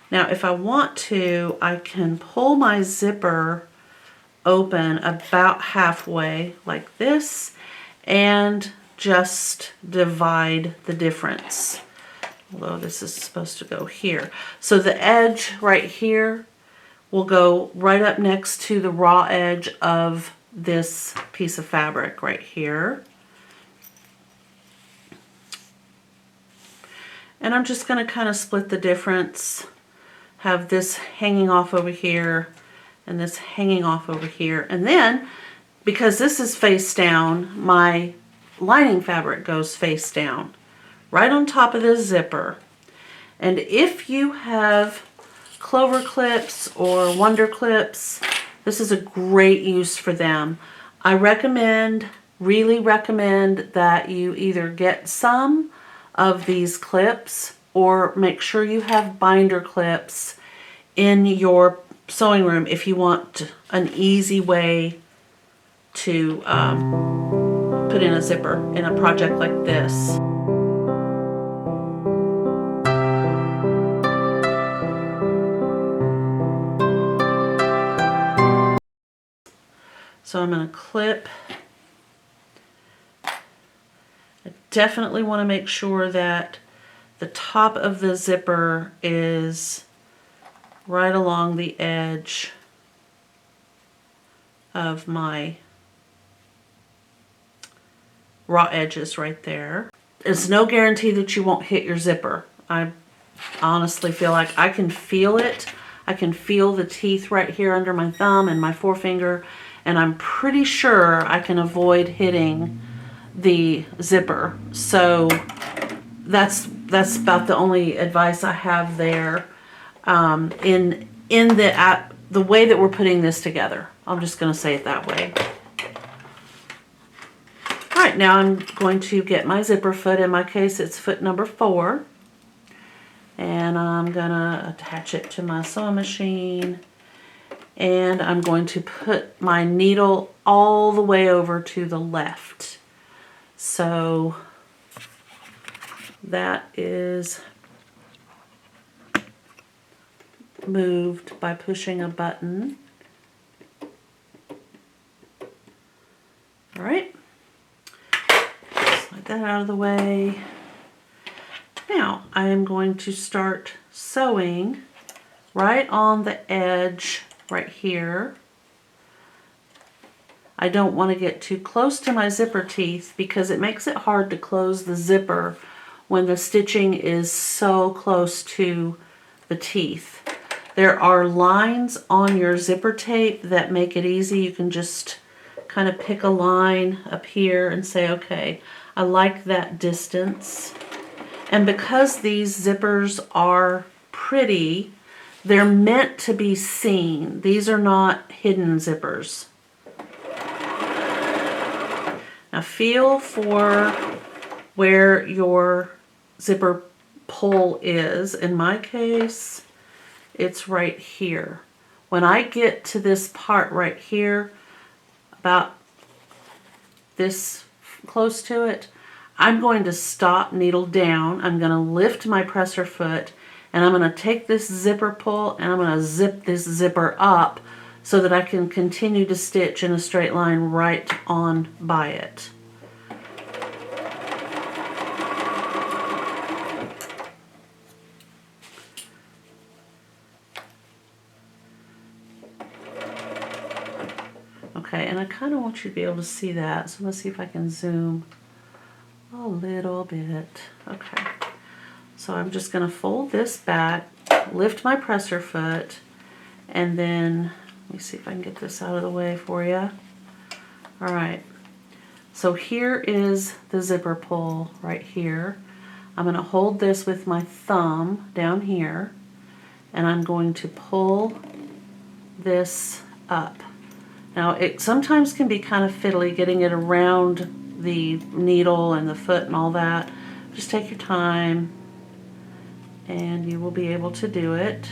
now if I want to, I can pull my zipper open about halfway like this and just divide the difference. Although this is supposed to go here. So the edge right here will go right up next to the raw edge of this piece of fabric right here. And I'm just going to kind of split the difference, have this hanging off over here and this hanging off over here. And then, because this is face down, my lining fabric goes face down, right on top of this zipper. And if you have clover clips or wonder clips, this is a great use for them. I really recommend that you either get some of these clips or make sure you have binder clips in your sewing room if you want an easy way to put in a zipper in a project like this. So I'm going to clip. I definitely want to make sure that the top of the zipper is right along the edge of my raw edges right there. It's no guarantee that you won't hit your zipper. I honestly feel like I can feel it. I can feel the teeth right here under my thumb and my forefinger, and I'm pretty sure I can avoid hitting the zipper. So that's about the only advice I have there. In the way that we're putting this together. I'm just going to say it that way. All right, now I'm going to get my zipper foot. In my case, it's foot number 4. And I'm going to attach it to my sewing machine. And I'm going to put my needle all the way over to the left. So that is moved by pushing a button. All right, slide that out of the way. Now I am going to start sewing right on the edge right here. I don't want to get too close to my zipper teeth because it makes it hard to close the zipper when the stitching is so close to the teeth. There are lines on your zipper tape that make it easy. You can just kind of pick a line up here and say, okay, I like that distance. And because these zippers are pretty, they're meant to be seen. These are not hidden zippers. Now feel for where your zipper pull is. In my case, it's right here. When I get to this part right here, about this close to it, I'm going to stop, needle down. I'm going to lift my presser foot, and I'm going to take this zipper pull and I'm going to zip this zipper up so that I can continue to stitch in a straight line right on by it. Okay, and I kind of want you to be able to see that, so let's see if I can zoom a little bit. Okay, so I'm just going to fold this back, lift my presser foot, and then let me see if I can get this out of the way for you. All right, so here is the zipper pull right here. I'm going to hold this with my thumb down here, and I'm going to pull this up. Now, it sometimes can be kind of fiddly getting it around the needle and the foot and all that. Just take your time and you will be able to do it.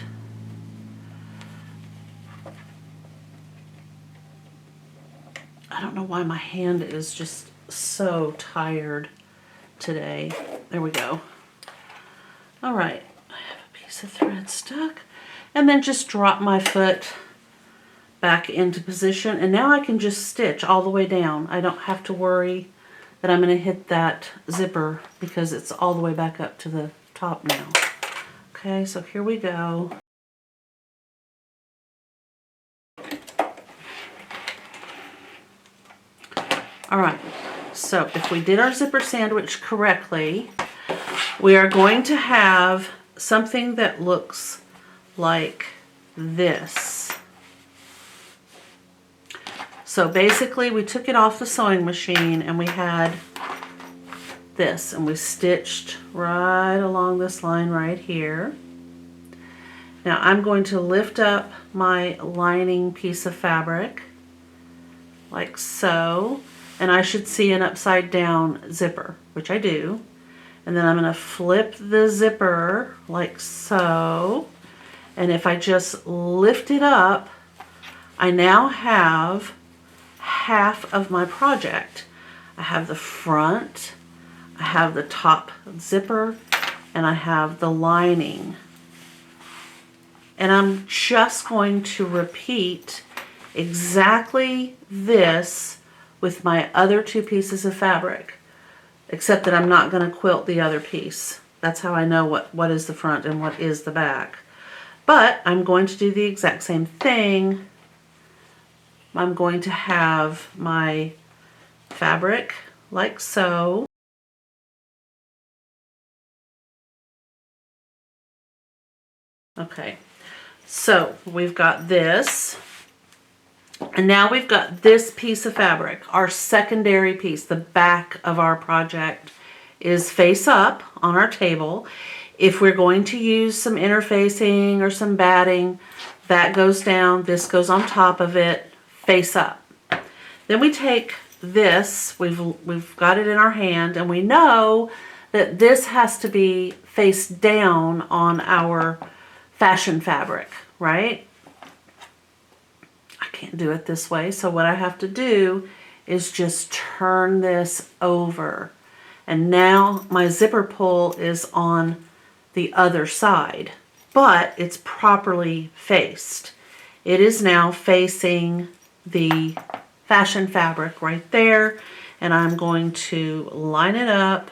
I don't know why my hand is just so tired today. There we go. All right, I have a piece of thread stuck. And then just drop my foot back into position, and now I can just stitch all the way down. I don't have to worry that I'm going to hit that zipper because it's all the way back up to the top now. Okay, so here we go. All right, so if we did our zipper sandwich correctly, we are going to have something that looks like this. So basically we took it off the sewing machine and we had this, and we stitched right along this line right here. Now I'm going to lift up my lining piece of fabric like so, and I should see an upside down zipper, which I do. And then I'm going to flip the zipper like so, and if I just lift it up, I now have half of my project. I have the front, I have the top zipper, and I have the lining. And I'm just going to repeat exactly this with my other 2 pieces of fabric, except that I'm not going to quilt the other piece. That's how I know what is the front and what is the back. But I'm going to do the exact same thing I'm going to have my fabric like so. Okay, so we've got this, and now we've got this piece of fabric, our secondary piece. The back of our project is face up on our table. If we're going to use some interfacing or some batting, that goes down, this goes on top of it, face up. Then we take this, we've got it in our hand, and we know that this has to be face down on our fashion fabric, right? I can't do it this way, so what I have to do is just turn this over. And now my zipper pull is on the other side, but it's properly faced. It is now facing the fashion fabric right there, and I'm going to line it up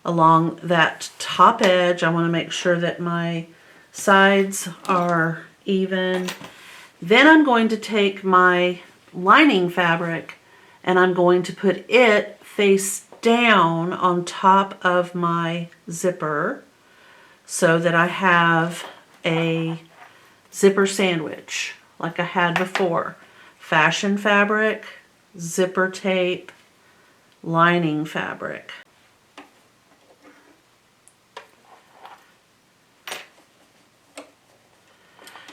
along that top edge. I want to make sure that my sides are even. Then I'm going to take my lining fabric and I'm going to put it face down on top of my zipper so that I have a zipper sandwich like I had before. Fashion fabric, zipper tape, lining fabric.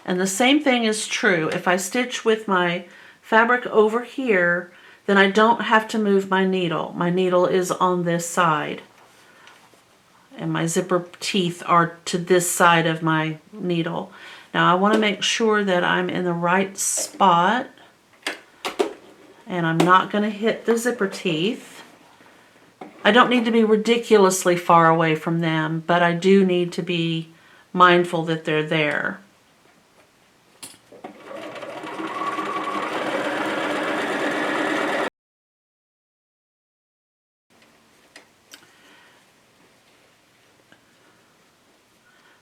And the same thing is true. If I stitch with my fabric over here, then I don't have to move my needle. My needle is on this side. And my zipper teeth are to this side of my needle. Now I want to make sure that I'm in the right spot. And I'm not going to hit the zipper teeth. I don't need to be ridiculously far away from them, but I do need to be mindful that they're there.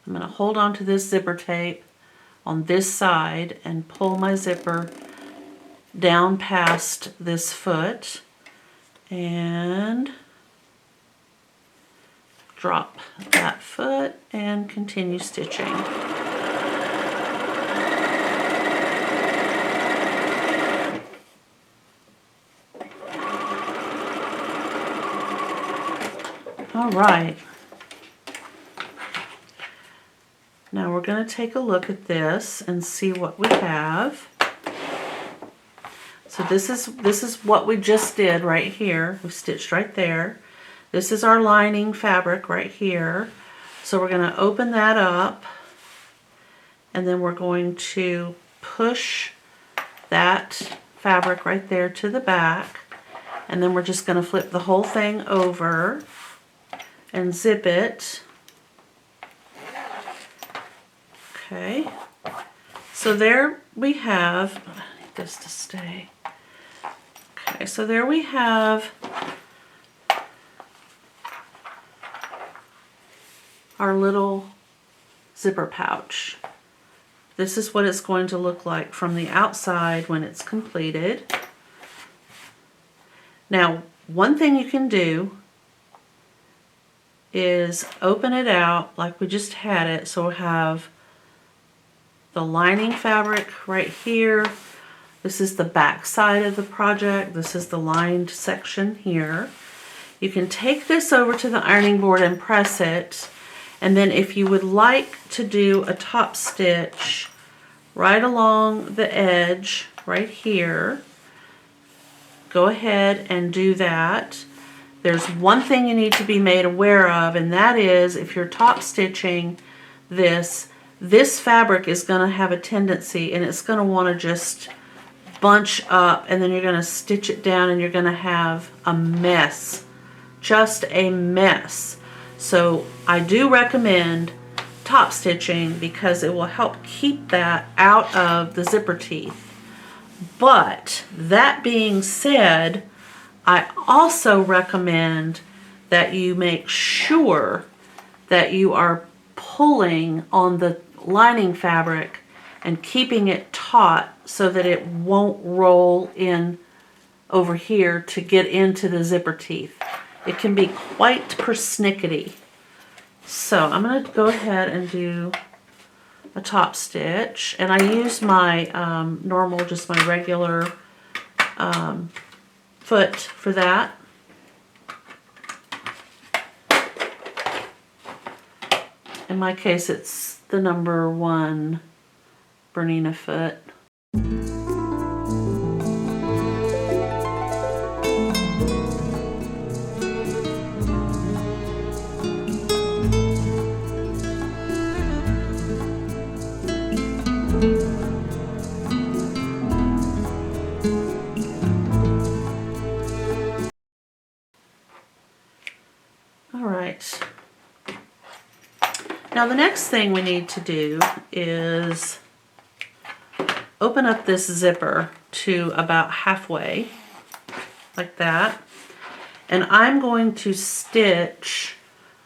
I'm going to hold on to this zipper tape on this side and pull my zipper down past this foot and drop that foot and continue stitching. All right. Now we're going to take a look at this and see what we have. So this is what we just did right here. We stitched right there. This is our lining fabric right here. So we're going to open that up and then we're going to push that fabric right there to the back, and then we're just going to flip the whole thing over and zip it. Okay, so there we have, I need this to stay. Okay, so there we have our little zipper pouch. This is what it's going to look like from the outside when it's completed. Now, one thing you can do is open it out like we just had it, so we'll have the lining fabric right here. This is the back side of the project. This is the lined section here. You can take this over to the ironing board and press it, and then if you would like to do a top stitch right along the edge right here, go ahead and do that. There's one thing you need to be made aware of, and that is if you're top stitching this fabric is going to have a tendency, and it's going to want to just bunch up, and then you're going to stitch it down and you're going to have a mess, just a mess. So I do recommend top stitching because it will help keep that out of the zipper teeth. But that being said, I also recommend that you make sure that you are pulling on the lining fabric and keeping it taut so that it won't roll in over here to get into the zipper teeth. It can be quite persnickety. So I'm going to go ahead and do a top stitch, and I use my normal, just my regular foot for that. In my case, it's the number 1 Bernina foot. All right. Now the next thing we need to do is open up this zipper to about halfway, like that. And I'm going to stitch,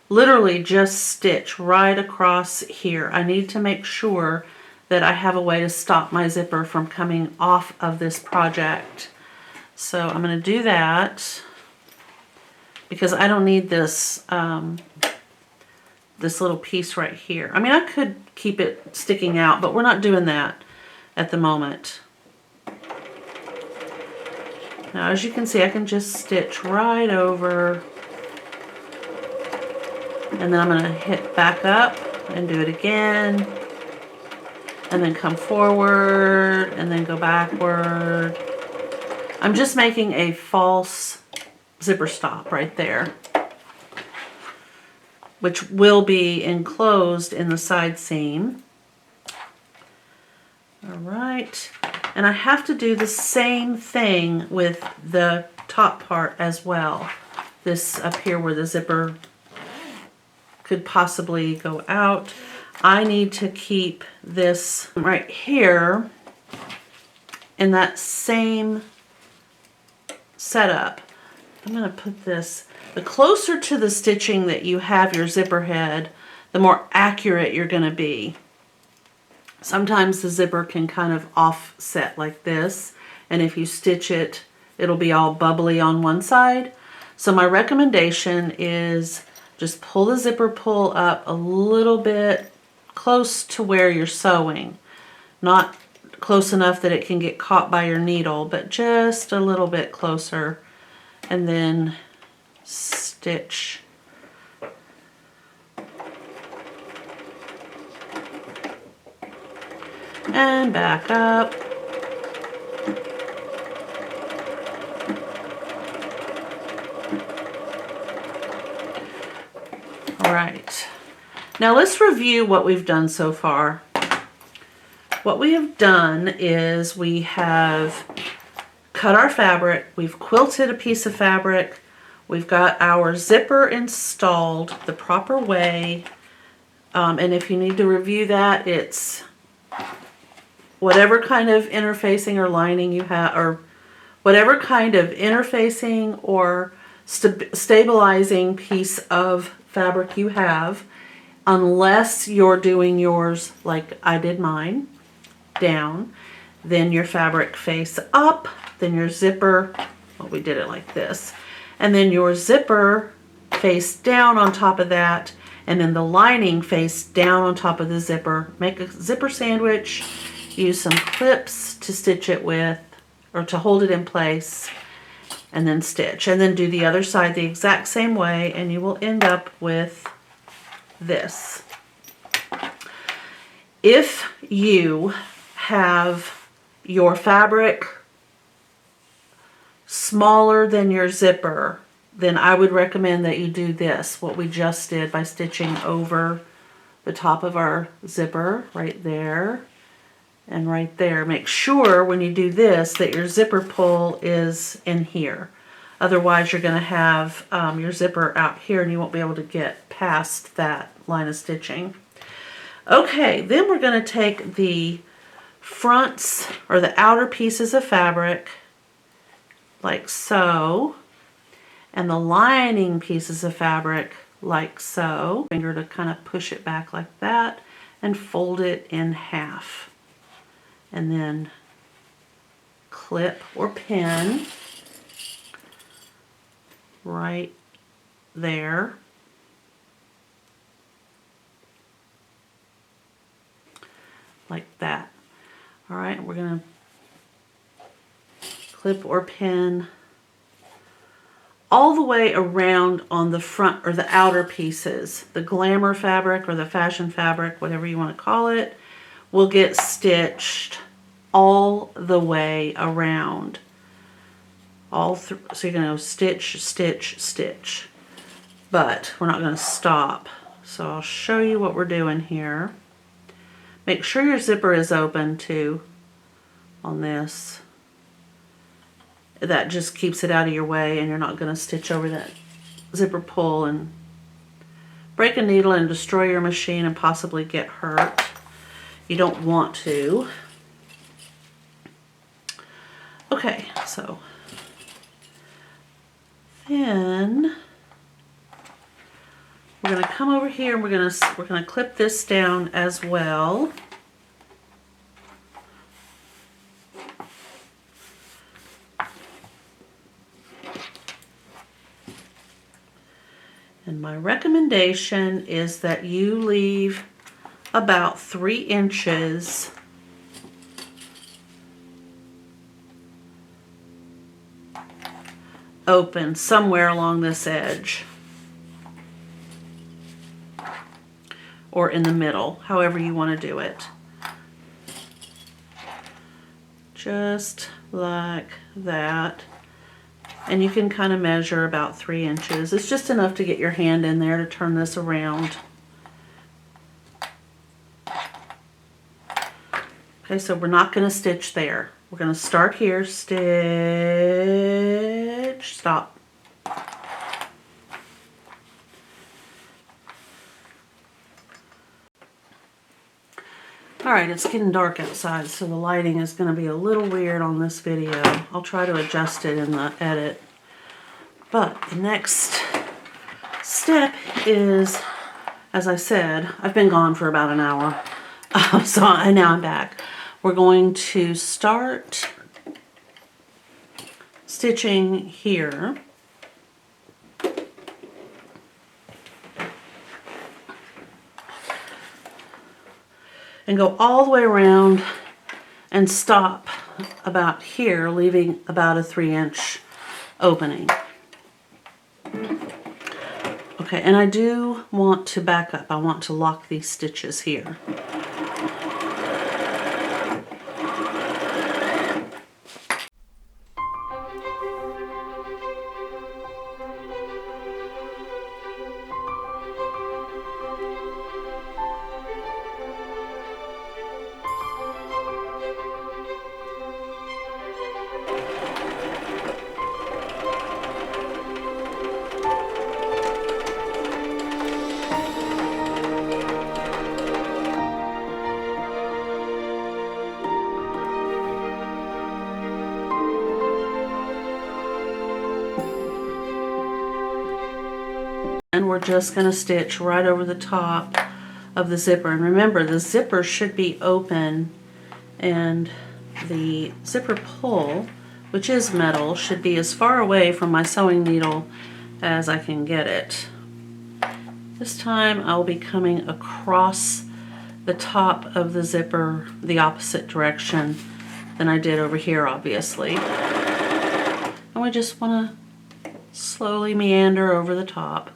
literally just stitch right across here. I need to make sure that I have a way to stop my zipper from coming off of this project. So I'm going to do that because I don't need this this little piece right here. I mean, I could keep it sticking out, but we're not doing that at the moment. Now, as you can see, I can just stitch right over, and then I'm going to hit back up and do it again, and then come forward and then go backward. I'm just making a false zipper stop right there, which will be enclosed in the side seam. All right, and I have to do the same thing with the top part as well. This up here where the zipper could possibly go out, I need to keep this right here in that same setup. I'm going to put this, the closer to the stitching that you have your zipper head, the more accurate you're going to be. Sometimes the zipper can kind of offset like this, and if you stitch it, it'll be all bubbly on one side. So my recommendation is just pull the zipper pull up a little bit close to where you're sewing. Not close enough that it can get caught by your needle, but just a little bit closer. And then stitch. And back up. All right. Now let's review what we've done so far. What we have done is we have cut our fabric, we've quilted a piece of fabric, we've got our zipper installed the proper way, and if you need to review that, it's whatever kind of interfacing or lining you have, or whatever kind of interfacing or stabilizing piece of fabric you have, unless you're doing yours like I did mine, down, then your fabric face up, then your zipper, well, we did it like this, and then your zipper face down on top of that, and then the lining face down on top of the zipper. Make a zipper sandwich, use some clips to stitch it with, or to hold it in place, and then stitch. And then do the other side the exact same way, and you will end up with this. If you have your fabric smaller than your zipper, then I would recommend that you do this, what we just did, by stitching over the top of our zipper right there and right there. Make sure when you do this that your zipper pull is in here. Otherwise you're going to have your zipper out here and you won't be able to get past that line of stitching. Okay, then we're going to take the fronts or the outer pieces of fabric like so, and the lining pieces of fabric like so. Finger to kind of push it back like that and fold it in half. and then clip or pin right there. Like that. All right, we're gonna clip or pin all the way around on the front or the outer pieces. The glamour fabric or the fashion fabric, whatever you want to call it, will get stitched all the way around. So you're going to stitch, stitch, stitch. But we're not going to stop. So I'll show you what we're doing here. Make sure your zipper is open too on this. That just keeps it out of your way and you're not going to stitch over that zipper pull and break a needle and destroy your machine and possibly get hurt. You don't want to. Okay, so then we're going to come over here and we're going to clip this down as well. And my recommendation is that you leave about 3 inches open somewhere along this edge. Or in the middle, however you want to do it. Just like that. And you can kind of measure about 3 inches. It's just enough to get your hand in there to turn this around. Okay, so we're not going to stitch there. We're going to start here, stitch, stop. Alright, it's getting dark outside, so the lighting is going to be a little weird on this video. I'll try to adjust it in the edit. But the next step is, as I said, I've been gone for about an hour, now I'm back. We're going to start stitching here. And go all the way around and stop about here, leaving about a 3-inch opening. Okay, and I do want to back up. I want to lock these stitches here. And we're just going to stitch right over the top of the zipper. And remember, the zipper should be open and the zipper pull, which is metal, should be as far away from my sewing needle as I can get it. This time I'll be coming across the top of the zipper the opposite direction than I did over here, obviously. And we just want to slowly meander over the top.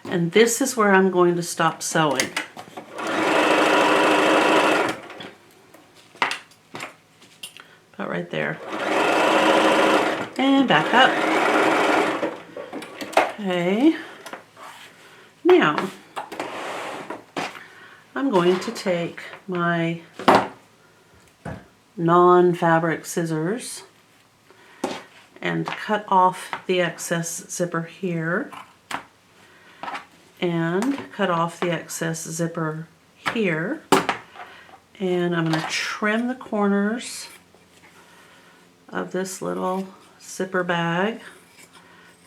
And this is where I'm going to stop sewing. About right there. And back up. Okay. Now, I'm going to take my non-fabric scissors and cut off the excess zipper here. And cut off the excess zipper here, And I'm going to trim the corners of this little zipper bag.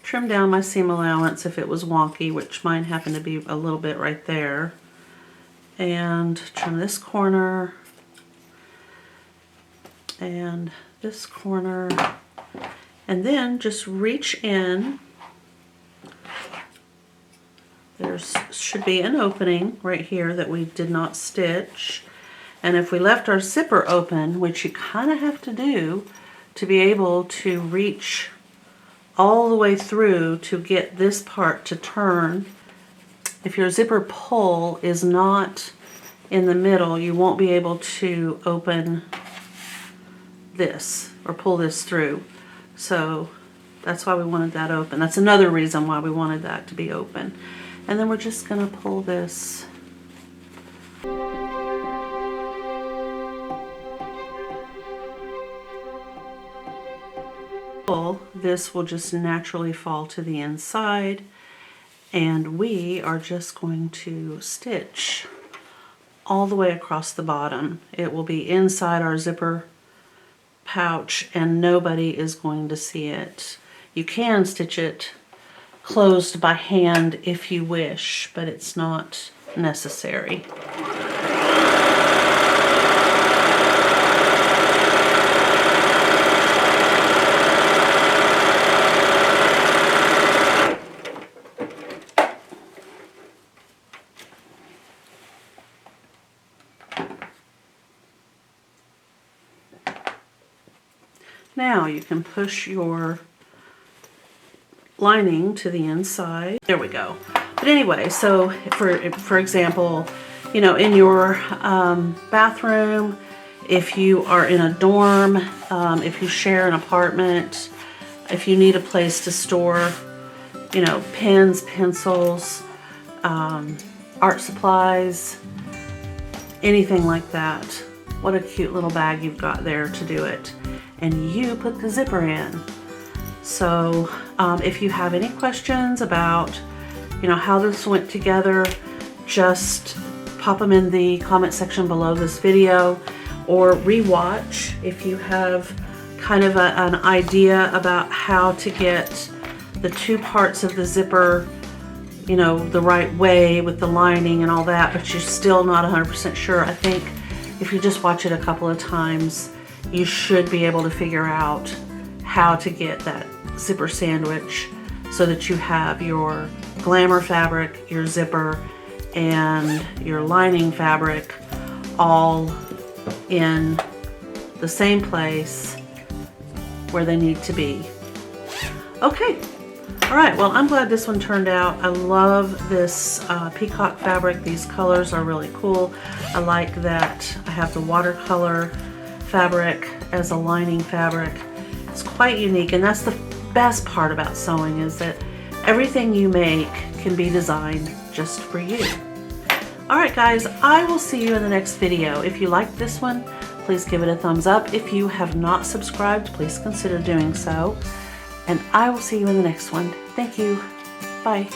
Trim down my seam allowance if it was wonky, which mine happened to be a little bit right there. And trim this corner and this corner. And then just reach in. There should be an opening right here that we did not stitch. And if we left our zipper open, which you kind of have to do to be able to reach all the way through to get this part to turn, if your zipper pull is not in the middle, you won't be able to open this or pull this through. So that's why we wanted that open. That's another reason why we wanted that to be open. And then we're just going to pull this. This will just naturally fall to the inside, and we are just going to stitch all the way across the bottom. It will be inside our zipper pouch and nobody is going to see it. You can stitch it closed by hand if you wish, but it's not necessary. Now you can push your lining to the inside. There we go. But anyway, so for example, you know, in your bathroom, if you are in a dorm, if you share an apartment, if you need a place to store, you know, pens, pencils, art supplies, anything like that. What a cute little bag you've got there to do it. And you put the zipper in. So if you have any questions about, you know, how this went together, just pop them in the comment section below this video, or rewatch if you have kind of an idea about how to get the two parts of the zipper, you know, the right way with the lining and all that, but you're still not 100% sure. I think if you just watch it a couple of times, you should be able to figure out how to get that zipper sandwich so that you have your glamour fabric, your zipper, and your lining fabric all in the same place where they need to be. Okay, all right, well, I'm glad this one turned out. I love this peacock fabric. These colors are really cool. I like that I have the watercolor fabric as a lining fabric. It's quite unique, and that's the best part about sewing, is that everything you make can be designed just for you. Alright guys, I will see you in the next video. If you liked this one, please give it a thumbs up. If you have not subscribed, please consider doing so. And I will see you in the next one. Thank you. Bye.